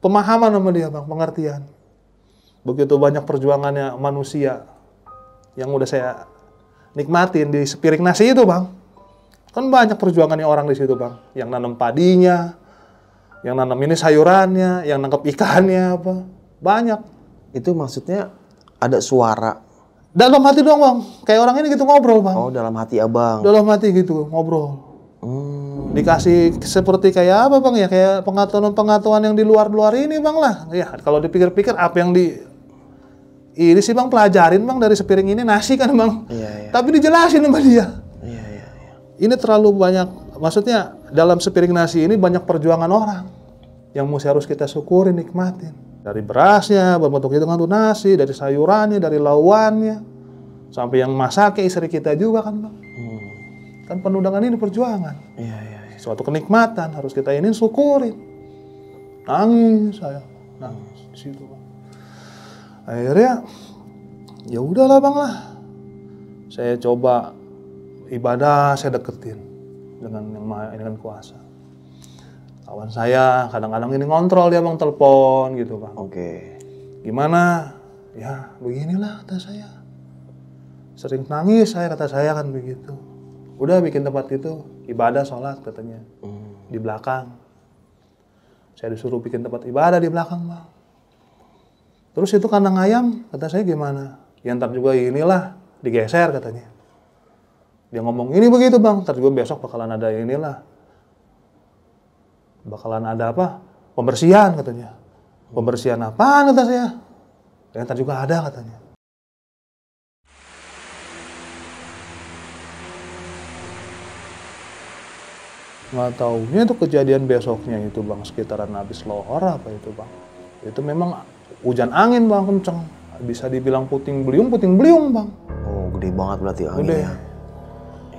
pemahaman sama dia bang, pengertian. Begitu banyak perjuangannya manusia yang udah saya nikmatin di sepiring nasi itu bang. Kan banyak perjuangannya orang di situ bang. Yang nanam padinya, yang nanam ini sayurannya, yang nangkep ikannya apa. Banyak. Itu maksudnya ada suara? Dalam hati doang bang. Kayak orang ini gitu ngobrol bang. Oh dalam hati abang? Dalam hati gitu ngobrol. Dikasih seperti kayak apa bang ya? Kayak pengetahuan yang di luar ini bang lah. Ya kalau dipikir-pikir apa yang ini sih bang pelajarin bang dari sepiring ini nasi kan bang. Iya. Tapi dijelasin sama dia. Iya. Ini terlalu banyak, maksudnya dalam sepiring nasi ini banyak perjuangan orang yang harus kita syukurin, nikmatin. Dari berasnya, berbentuk hitungan tuh nasi, dari sayurannya, dari lawannya, sampai yang masaknya istri kita juga kan bang. Kan penuh dengan ini perjuangan. Iya. Suatu kenikmatan harus kita ini syukurin. Nangis saya, nangis di situ bang. Akhirnya ya udahlah bang lah. Saya coba ibadah, saya deketin dengan yang maha, dengan kuasa. Kawan saya kadang-kadang ini ngontrol dia bang, telepon gitu bang. Oke. Gimana? Ya beginilah kata saya. Sering nangis saya, kata saya kan begitu. Udah bikin tempat itu ibadah sholat katanya. Di belakang. Saya disuruh bikin tempat ibadah di belakang bang. Terus itu kandang ayam, kata saya gimana? Ya ntar juga inilah digeser katanya. Dia ngomong ini begitu bang, ntar juga besok bakalan ada inilah. Bakalan ada apa? Pembersihan katanya. Pembersihan apaan kata saya? Ya ntar juga ada katanya. Nggak taunya itu kejadian besoknya itu bang, sekitaran habis lohor apa itu bang. Itu memang hujan angin bang, kenceng. Bisa dibilang puting beliung bang. Oh gede banget berarti anginnya.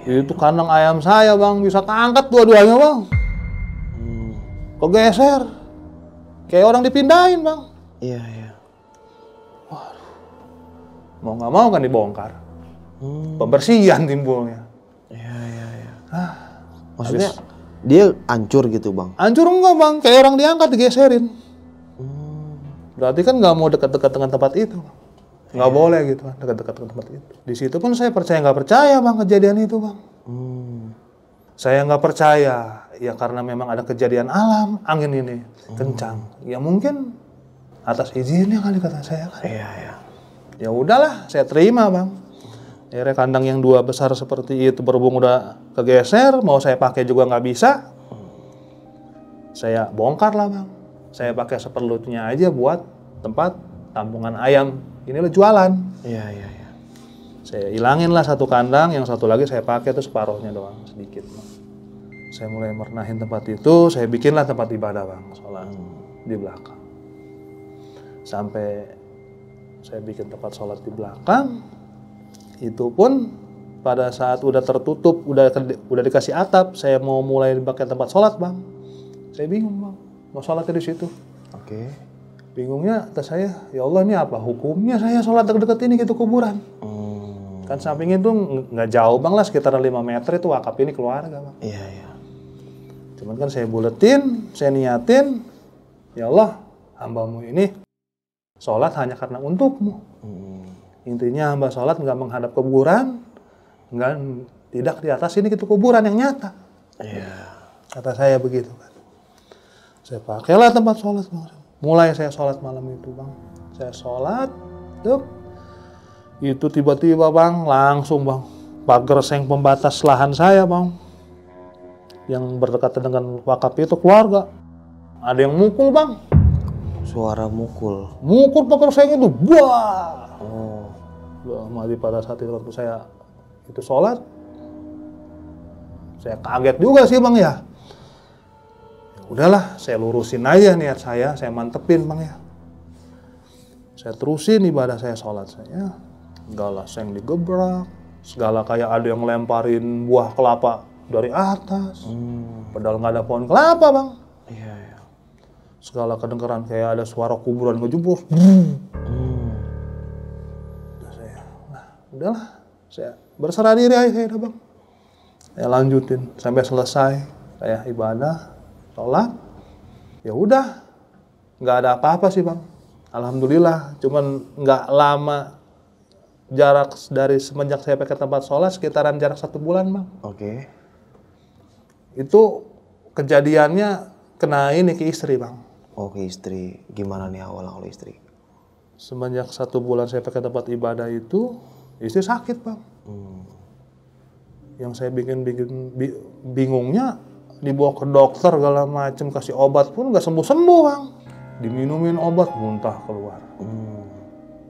Itu kandang ayam saya bang, bisa keangkat dua-duanya bang. Kegeser. Kayak orang dipindahin bang. Iya. Waduh. Mau nggak mau kan dibongkar. Pembersihan timbulnya. Iya. Maksudnya dia hancur gitu bang? Hancur enggak bang, kayak orang diangkat digeserin. Berarti kan nggak mau dekat-dekat dengan tempat itu. Nggak boleh gitu kan, dekat-dekat dengan tempat itu. Di situ pun saya percaya nggak percaya bang kejadian itu bang. Saya nggak percaya, ya karena memang ada kejadian alam, angin ini kencang. Ya mungkin atas izinnya kali kata saya kan. Iya. Ya udahlah, saya terima bang. Akhirnya kandang yang dua besar seperti itu berhubung udah kegeser, mau saya pakai juga nggak bisa. Saya bongkar lah bang. Saya pakai seperlunya aja buat tempat tampungan ayam. Inilah jualan. Iya. Saya hilangin lah satu kandang, yang satu lagi saya pakai tuh separuhnya doang, sedikit bang. Saya mulai merenahin tempat itu, saya bikinlah tempat ibadah bang, sholat di belakang. Sampai saya bikin tempat sholat di belakang. Itu pun pada saat udah tertutup, udah dikasih atap, saya mau mulai pakai tempat sholat bang. Saya bingung bang, mau sholatnya di situ. Oke. Bingungnya kata saya, ya Allah ini apa hukumnya saya sholat deket-deket ini gitu kuburan. Kan samping itu nggak jauh bang lah, sekitar 5 meter itu wakaf ini keluarga bang. Iya. Cuman kan saya buletin, saya niatin, ya Allah hambamu ini sholat hanya karena untukmu. Intinya hamba sholat nggak menghadap kuburan, tidak di atas ini gitu kuburan yang nyata. Iya. Kata saya begitu kan. Saya pakailah tempat sholat bang. Mulai saya sholat malam itu bang. Saya sholat, itu tiba-tiba bang, langsung bang, pagar seng pembatas lahan saya bang, yang berdekatan dengan wakaf itu keluarga. Ada yang mukul bang. Suara mukul. Mukul pagar seng itu, buah. Mati pada saat itu waktu saya itu sholat, saya kaget juga sih bang ya. Udahlah, saya lurusin aja niat saya mantepin bang ya. Saya terusin ibadah saya, sholat saya. Segala seng digebrak, segala kayak ada yang lemparin buah kelapa dari atas. Padahal nggak ada pohon kelapa bang. Iya. Segala kedengeran kayak ada suara kuburan ngejubur. Udahlah, saya berserah diri aja saya bang. Saya lanjutin sampai selesai saya ibadah, sholat. Ya udah, nggak ada apa-apa sih bang. Alhamdulillah, cuman nggak lama jarak dari semenjak saya pakai tempat sholat, sekitaran jarak 1 bulan bang. Oke. Itu kejadiannya kena ini ke istri bang. Oke, istri. Gimana nih awal istri? Semenjak 1 bulan saya pakai tempat ibadah itu, istri sakit bang. Yang saya bingungnya, dibawa ke dokter segala macem, kasih obat pun nggak sembuh-sembuh bang. Diminumin obat, muntah keluar.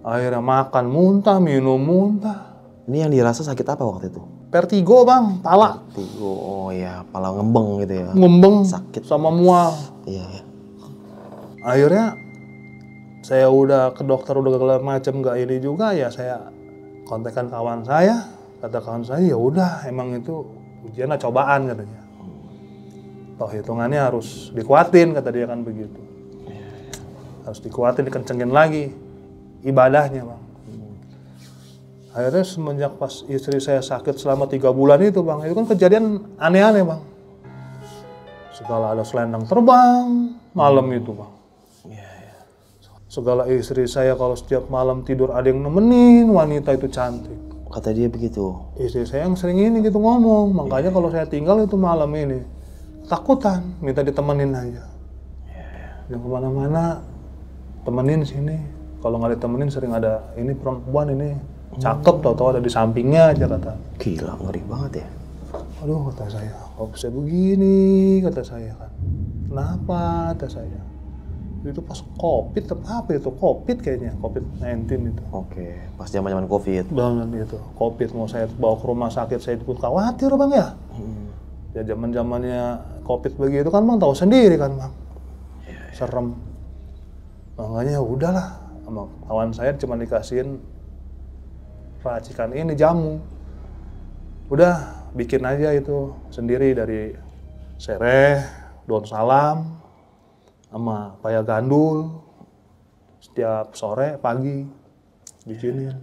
Akhirnya makan muntah, minum muntah. Ini yang dirasa sakit apa waktu itu? Vertigo bang, pala. Vertigo, oh ya, pala ngembeng gitu ya. Ngembeng, sakit sama mual. Iya. Akhirnya saya udah ke dokter udah segala macem, nggak ini juga ya, saya kontakkan kawan saya. Kata kawan saya, ya udah emang itu ujian lah, cobaan katanya. Toh hitungannya harus dikuatin, kata dia kan begitu. Harus dikuatin, dikencengin lagi ibadahnya bang. Akhirnya semenjak pas istri saya sakit selama 3 bulan itu bang, itu kan kejadian aneh-aneh bang. Segala ada selendang terbang malam itu bang. Segala istri saya kalau setiap malam tidur ada yang nemenin, wanita itu cantik. Kata dia begitu. Istri saya yang sering ini gitu ngomong, makanya kalau saya tinggal itu malam ini takutan, minta ditemenin aja. Yang kemana-mana temenin sini. Kalau nggak ditemenin sering ada ini perempuan ini cakep, tau-tau ada di sampingnya aja kata. Gila, ngeri banget ya. Aduh kata saya, kok bisa begini kata saya kan. Kenapa kata saya? Itu pas COVID apa itu? COVID kayaknya, COVID-19 itu. Oke, pas zaman-zaman COVID. Banget itu, COVID mau saya bawa ke rumah sakit, saya pun khawatir bang ya. Ya zaman-zamannya COVID begitu kan bang, tahu sendiri kan bang. Serem. Makanya udahlah, sama kawan saya cuma dikasihin racikan ini jamu. Udah bikin aja itu sendiri dari sereh, daun salam, sama paya gandul. Setiap sore pagi bikinin.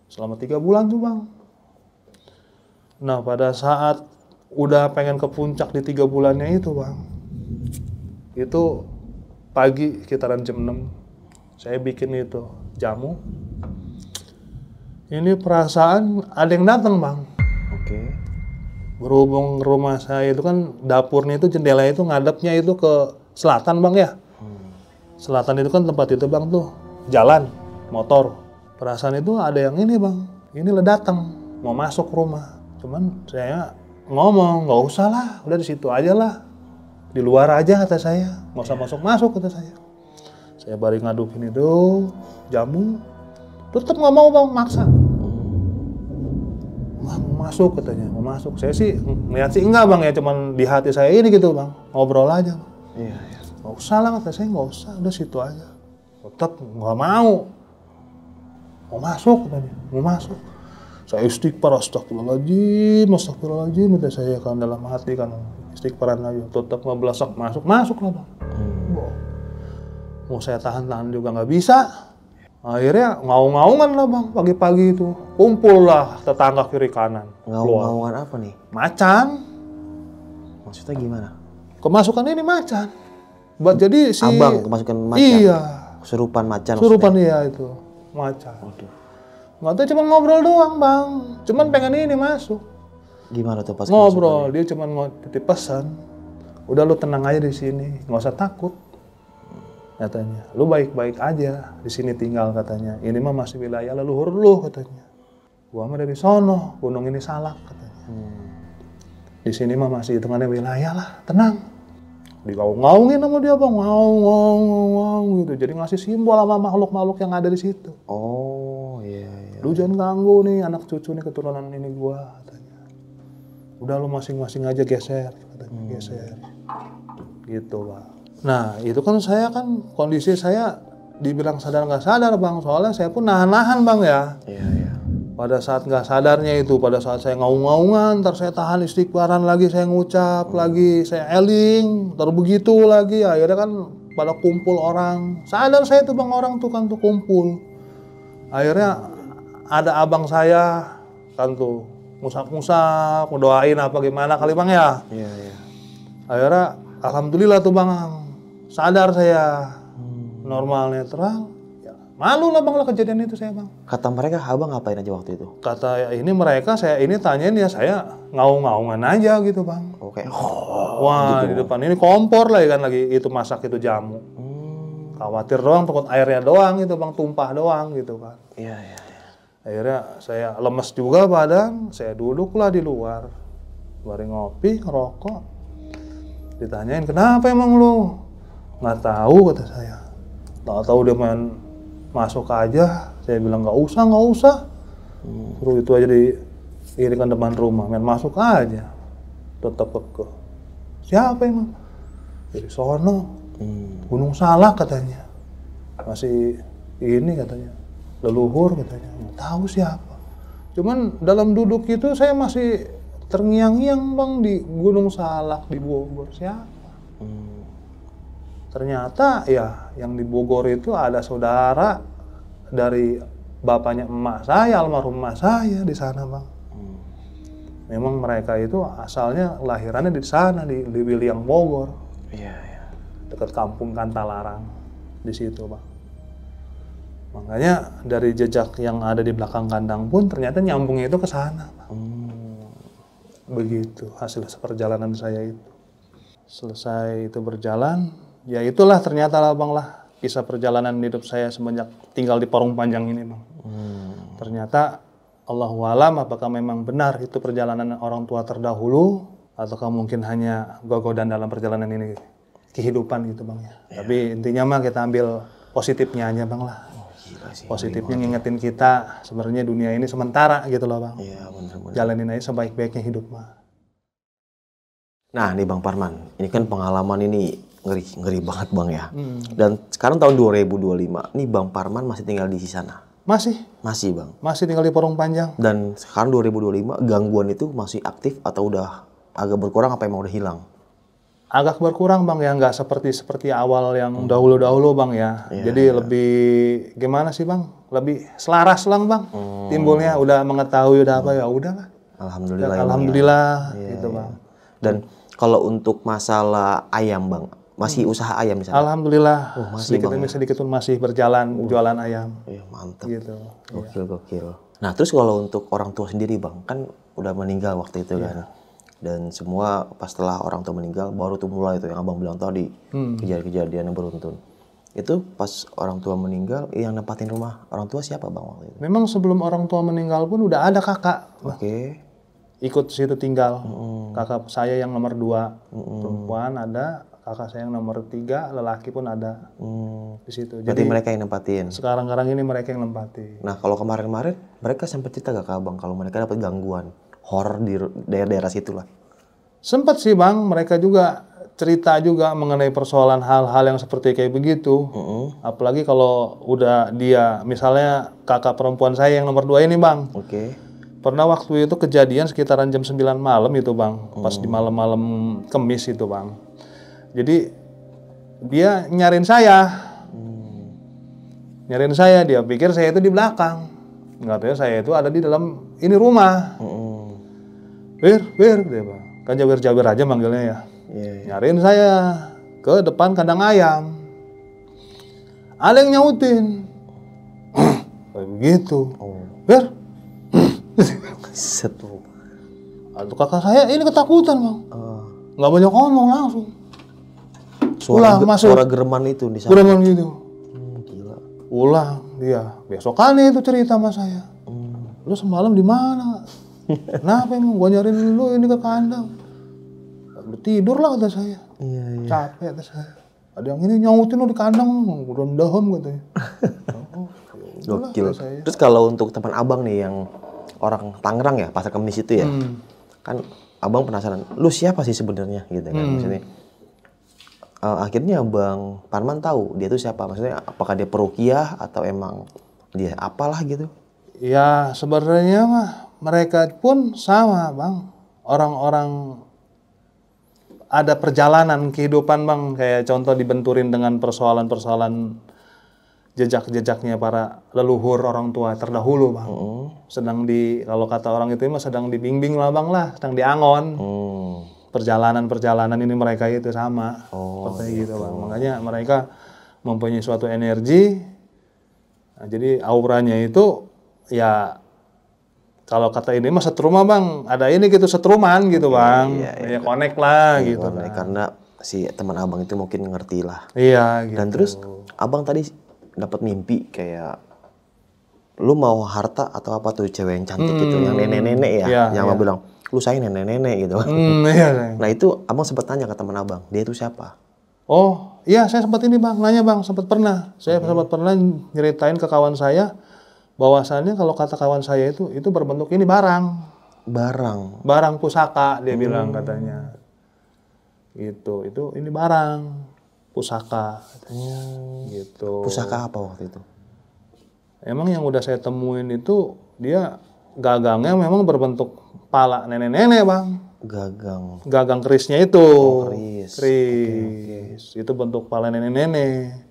Selama 3 bulan tuh bang. Nah pada saat udah pengen ke puncak di 3 bulannya itu bang, itu pagi sekitaran jam 6 saya bikin itu jamu. Ini perasaan ada yang datang bang. Oke. Berhubung rumah saya itu kan dapurnya itu jendela itu ngadepnya itu ke selatan bang ya. Selatan itu kan tempat itu bang tuh jalan motor. Perasaan itu ada yang ini bang. Ini datang mau masuk rumah. Cuman saya ngomong nggak usah lah, udah di situ aja lah. Di luar aja kata saya, nggak usah masuk kata saya. Saya bari ngadupin itu jamu, tetap nggak mau bang, maksa. Wah, mau masuk katanya, mau masuk. Saya sih ngeliat sih enggak bang ya, cuman di hati saya ini gitu bang, ngobrol aja. Iya. Nggak usah lah kata saya, nggak usah, udah situ aja. Tetap nggak mau masuk katanya, mau masuk. Saya istighfar, astagfirullahaladzim, kata saya kan dalam hati kan. Istighfaran aja, tetap ngebelasak masuk lah bang. Mau saya tahan juga nggak bisa. Akhirnya ngaung-ngaungan lah bang, pagi-pagi itu. Kumpul lah tetangga kiri kanan. Ngaung-ngaungan apa nih? Macan. Maksudnya gimana? Kemasukan ini macan. Jadi si... Abang kemasukan macan? Iya. Kesurupan macan Kesurupan iya itu, macan. Waduh. Nggak tahu, cuma ngobrol doang bang. Cuman pengen ini masuk. Gimana tuh pas ngobrol, dia cuma mau titip pesan. Udah lu tenang aja di sini, nggak usah takut. Katanya, lu baik-baik aja di sini tinggal katanya. Ini mah masih wilayah leluhur lu katanya. Gua mah dari sono, gunung ini Salak katanya. Di sini mah masih hitungannya wilayah lah, tenang. Digaung-gaungin sama dia bang, ngaung gitu. Jadi ngasih simbol sama makhluk-makhluk yang ada di situ. Oh iya. Lu jangan ganggu nih anak cucu nih keturunan ini gua katanya. Udah lu masing-masing aja geser katanya, geser. Gitu bang. Nah itu kan saya kan kondisi saya dibilang sadar nggak sadar bang, soalnya saya pun nahan-nahan bang ya. Iya. Pada saat nggak sadarnya itu, pada saat saya ngaung-ngaungan, ntar saya tahan istighfaran lagi, saya ngucap lagi, saya eling, ntar begitu lagi, akhirnya kan pada kumpul orang. Sadar saya tuh bang, orang tuh kan tuh kumpul. Akhirnya ada abang saya kan tuh musap-musap, ngedoain apa gimana kali bang ya. Iya. Akhirnya alhamdulillah tuh bang, sadar saya, normalnya terang. Malu lah bang lah kejadian itu saya bang. Kata mereka abang ngapain aja waktu itu? Kata ini mereka, saya ini tanyain ya, saya ngaung-ngaungan aja gitu bang. Oke. Wah gitu. Di depan ini kompor lah kan lagi itu masak itu jamu. Khawatir doang, takut airnya doang gitu bang, tumpah doang gitu kan. Iya. Akhirnya saya lemes juga badan, saya duduklah di luar. Bari ngopi, ngerokok. Ditanyain kenapa emang lu? Nggak tahu kata saya. Tahu dia main masuk aja, saya bilang nggak usah. Suruh itu aja ini kan depan rumah, main masuk aja, tetap kekeh. Siapa emang? Dari sono, Gunung Salak katanya, masih ini katanya, leluhur katanya, nggak tahu siapa. Cuman dalam duduk itu saya masih terngiang-ngiang bang, di Gunung Salak di Bogor siapa? Ternyata ya yang di Bogor itu ada saudara dari bapaknya emak saya, almarhum emak saya di sana bang. Memang mereka itu asalnya lahirannya di sana di Wiliang Bogor. Iya. Dekat kampung Kantalarang di situ bang. Makanya dari jejak yang ada di belakang kandang pun ternyata nyambungnya itu ke sana. Begitu hasil perjalanan saya itu. Selesai itu berjalan, ya itulah ternyata lah Bang lah kisah perjalanan hidup saya semenjak tinggal di Parung Panjang ini Bang. Ternyata Allahu alam apakah memang benar itu perjalanan orang tua terdahulu ataukah mungkin hanya gogodan dalam perjalanan ini kehidupan gitu Bang ya. Tapi intinya mah kita ambil positifnya aja Bang lah. Gila sih. Positifnya ngingetin kita sebenarnya dunia ini sementara gitu loh Bang. Iya benar-benar. Jalanin aja sebaik-baiknya hidup mah. Nah nih Bang Parman, ini kan pengalaman ini ngeri banget Bang ya. Dan sekarang tahun 2025, nih Bang Parman masih tinggal di sana? Masih Bang? Masih tinggal di Parung Panjang. Dan sekarang 2025, gangguan itu masih aktif atau udah agak berkurang apa emang udah hilang? Agak berkurang Bang ya, nggak seperti awal yang dahulu-dahulu Bang ya. Jadi lebih gimana sih Bang? Lebih selaras lang Bang. Timbulnya udah mengetahui udah apa ya udahlah. Alhamdulillah. Alhamdulillah gitu Bang. Dan kalau untuk masalah ayam Bang, masih usaha ayam di sana? Alhamdulillah. Masih sedikit demi sedikit pun masih berjalan jualan ayam. Iya mantap. Gitu. Gokil. Nah terus kalau untuk orang tua sendiri Bang, kan udah meninggal waktu itu kan? Dan semua pas setelah orang tua meninggal baru tuh mulai itu yang Abang bilang tadi, kejadian yang beruntun. Itu pas orang tua meninggal, yang nempatin rumah orang tua siapa Bang waktu itu? Memang sebelum orang tua meninggal pun udah ada kakak. Oke. Ikut situ tinggal. Kakak saya yang nomor 2 perempuan ada, kakak saya yang nomor 3 lelaki pun ada di situ. Jadi mereka yang nempatin. Sekarang ini mereka yang nempatin. Nah kalau kemarin-kemarin mereka sempat cerita gak ke Abang kalau mereka dapat gangguan horor di daerah-daerah situ lah? Sempat sih Bang, mereka juga cerita juga mengenai persoalan hal-hal yang seperti kayak begitu. Apalagi kalau udah dia, misalnya kakak perempuan saya yang nomor 2 ini Bang. Oke. Pernah waktu itu kejadian sekitaran jam 9 malam itu Bang, pas di malam-malam Kemis itu Bang. Jadi dia nyariin saya. Dia pikir saya itu di belakang. Nggak tahu saya itu ada di dalam ini rumah. Wir, dia Bang. Kan Jawir aja manggilnya ya. Nyariin saya ke depan kandang ayam. Ada yang nyautin. Kayak begitu. Wir. Setu. Aduh kakak saya ini ketakutan Bang. Nggak banyak ngomong langsung. Suara gereman itu di sana. Gereman gitu. Gila. Ulang dia. Besokannya itu cerita sama saya. Lu semalam di mana? Kenapa emang gua nyariin lu ini ke kandang? Lu tidur lah kata saya. Capek kata saya. Ada yang ini nyautin lu di kandang, udah dahem katanya. Gokil. Terus kalau untuk teman Abang nih yang orang Tangerang ya, Pasar Kemis itu ya. Kan Abang penasaran, lu siapa sih sebenarnya gitu kan maksudnya. Akhirnya Bang Parman tahu dia itu siapa, maksudnya apakah dia perukiah atau emang dia apalah gitu? Ya sebenarnya mah mereka pun sama Bang, orang-orang ada perjalanan kehidupan Bang, kayak contoh dibenturin dengan persoalan-persoalan jejak-jejaknya para leluhur orang tua terdahulu Bang. Sedang kalau kata orang itu mah sedang dibimbing lah Bang lah, sedang diangon. Perjalanan ini mereka itu sama. Seperti gitu Bang. Makanya mereka mempunyai suatu energi. Nah, jadi auranya itu ya kalau kata ini mah setruma Bang, ada ini gitu setruman gitu Bang. Ya connect lah gitu. Karena si teman Abang itu mungkin ngerti lah. Iya gitu. Dan terus Abang tadi dapat mimpi kayak lu mau harta atau apa tuh cewek yang cantik gitu, yang nenek-nenek ya, yang Abang bilang lu sayang nenek-nenek gitu. Nah itu Abang sempat tanya ke teman Abang, dia itu siapa? Oh iya saya sempat ini Bang, nanya Bang, sempat pernah. Saya sempat pernah nyeritain ke kawan saya bahwasannya kalau kata kawan saya itu berbentuk ini barang pusaka dia bilang katanya. Gitu, itu ini barang pusaka katanya. Gitu. Pusaka apa waktu itu? Emang yang udah saya temuin itu dia gagangnya memang berbentuk pala nenek-nenek Bang. Gagang kerisnya itu. Keris. Okay. Itu bentuk pala nenek-nenek.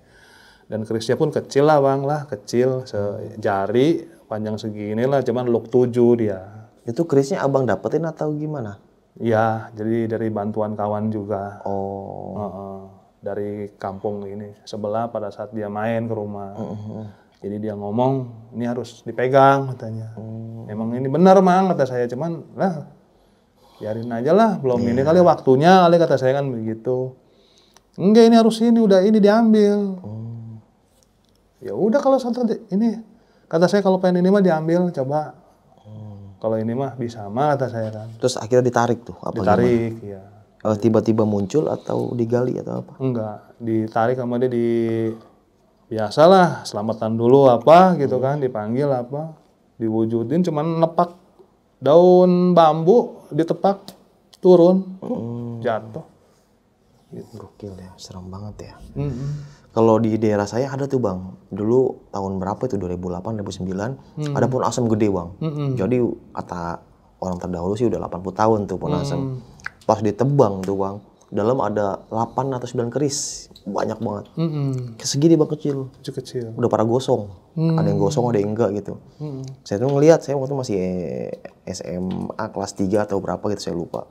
Dan kerisnya pun kecil lah Bang lah, kecil sejari, panjang segini lah, cuman look 7 dia. Itu kerisnya Abang dapetin atau gimana? Iya, jadi dari bantuan kawan juga. Oh. Dari kampung ini sebelah pada saat dia main ke rumah. Jadi dia ngomong, ini harus dipegang katanya. Emang ini benar mang kata saya, cuman lah biarin aja lah, belum ini kali waktunya kali kata saya kan begitu. Enggak, ini harus ini, udah ini diambil. Ya udah kalau ini kata saya kalau pengen ini mah diambil, coba. Kalau ini mah bisa mah kata saya kan. Terus akhirnya ditarik tuh apa Ditarik, ya. Tiba-tiba muncul atau digali atau apa? Enggak, ditarik sama dia biasalah selamatan dulu apa gitu kan, dipanggil apa, diwujudin cuman nepak daun bambu ditepak turun, jatuh. Gitu. Gokil ya, serem banget ya. Kalau di daerah saya ada tuh bang, dulu tahun berapa itu 2008, 2009, ada pohon asam gede bang. Jadi kata orang terdahulu sih udah 80 tahun tuh pohon asam. Pas ditebang tuh bang, dalam ada 8 atau 9 keris, banyak banget. Segini bang kecil. Kecil. Udah pada gosong, ada yang gosong ada yang enggak gitu. Saya tuh ngelihat, saya waktu masih SMA kelas 3 atau berapa gitu saya lupa.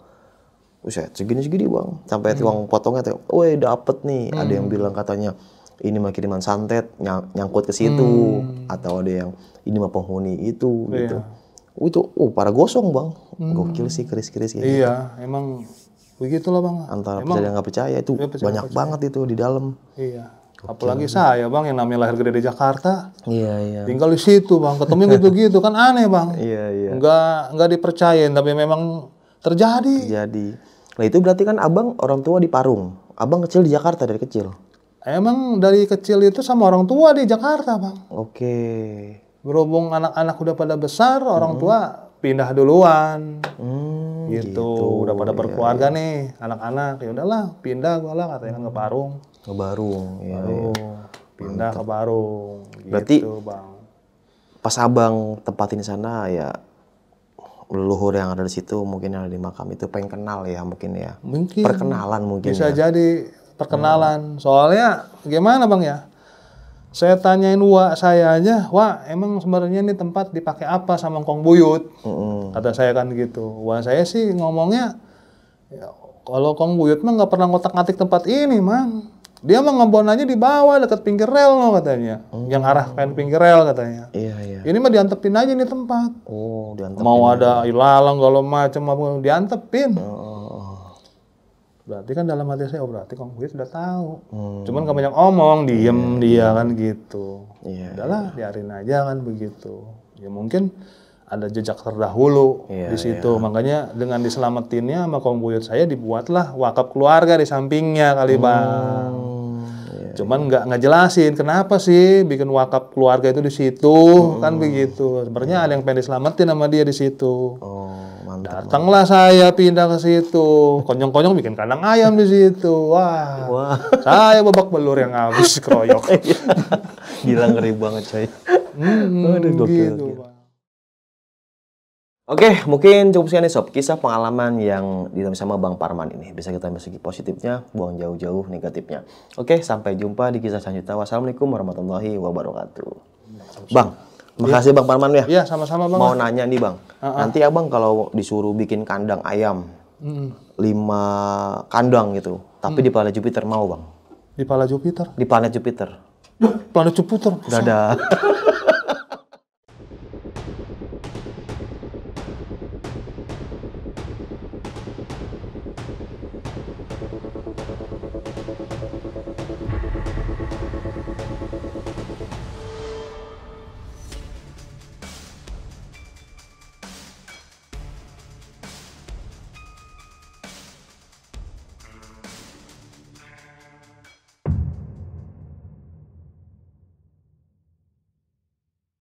Buset, segini-segini bang, sampai tukang potongnya tuh, woi dapet nih. Ada yang bilang katanya ini mah kiriman santet nyangkut ke situ, atau ada yang ini mah penghuni itu gitu. Itu pada gosong bang, gokil sih keris-keris kayak gitu. Iya, emang begitulah bang. Antara percaya nggak percaya itu banyak banget itu di dalam. Iya. Apalagi saya bang yang namanya lahir gede di Jakarta. Iya. Tinggal di situ bang, ketemu gitu-gitu kan aneh bang. Iya. Nggak dipercayain tapi memang terjadi. Nah itu berarti kan abang orang tua di Parung, abang kecil di Jakarta dari kecil. Emang dari kecil itu sama orang tua di Jakarta bang. Oke. Berhubung anak-anak udah pada besar, orang tua pindah duluan. Gitu. Udah pada berkeluarga nih, anak-anak. Ya udahlah, pindah gua lah katanya kan ke Parung. Ke Barung, iya. Pindah ke Parung. Berarti gitu, bang. Pas abang tempatin di sana ya leluhur yang ada di situ mungkin yang ada di makam itu pengen kenal ya mungkin ya. Mungkin. Perkenalan mungkin Bisa ya. jadi perkenalan. Soalnya gimana bang ya? Saya tanyain Wak saya aja, Wak emang sebenarnya ini tempat dipakai apa sama Kong Buyut? Kata saya kan gitu. Wak saya sih ngomongnya, ya, kalau Kong Buyut mah nggak pernah ngotak-ngatik tempat ini mang. Dia mah ngebon aja di bawah dekat pinggir rel no katanya. Yang arah kan pinggir rel katanya. Iya. Ini mah diantepin aja nih tempat. Oh, diantepin. Mau ada ilalang kalau macam apa diantepin. Berarti kan dalam hati saya, berarti Kong Buyut sudah tahu. Cuman gak banyak omong, diem dia kan gitu. Udahlah, biarin aja kan begitu. Ya mungkin ada jejak terdahulu di situ. Makanya dengan diselamatinnya sama Kong Buyut saya dibuatlah wakaf keluarga di sampingnya kali bang. Cuman nggak jelasin kenapa sih bikin wakaf keluarga itu di situ kan begitu. Sebenarnya ada yang pengen diselamatin sama dia di situ. Mantap. Datanglah saya pindah ke situ. Konyong-konyong bikin kandang ayam di situ. Wah. Saya babak belur yang habis keroyok. Gila ngeri banget coy. Aduh gokil. Gitu, Oke, mungkin cukup sekian nih sob, kisah pengalaman yang dialami sama Bang Parman ini. Bisa kita ambil segi positifnya, buang jauh-jauh negatifnya. Oke, sampai jumpa di kisah selanjutnya. Wassalamualaikum warahmatullahi wabarakatuh. Bang, makasih Bang Parman ya. Iya, sama-sama Bang. Mau nanya nih Bang, nanti Abang kalau disuruh bikin kandang ayam, 5 kandang gitu, tapi di planet Jupiter mau Bang? Di planet Jupiter? Di planet Jupiter. Planet Jupiter? Udah ada.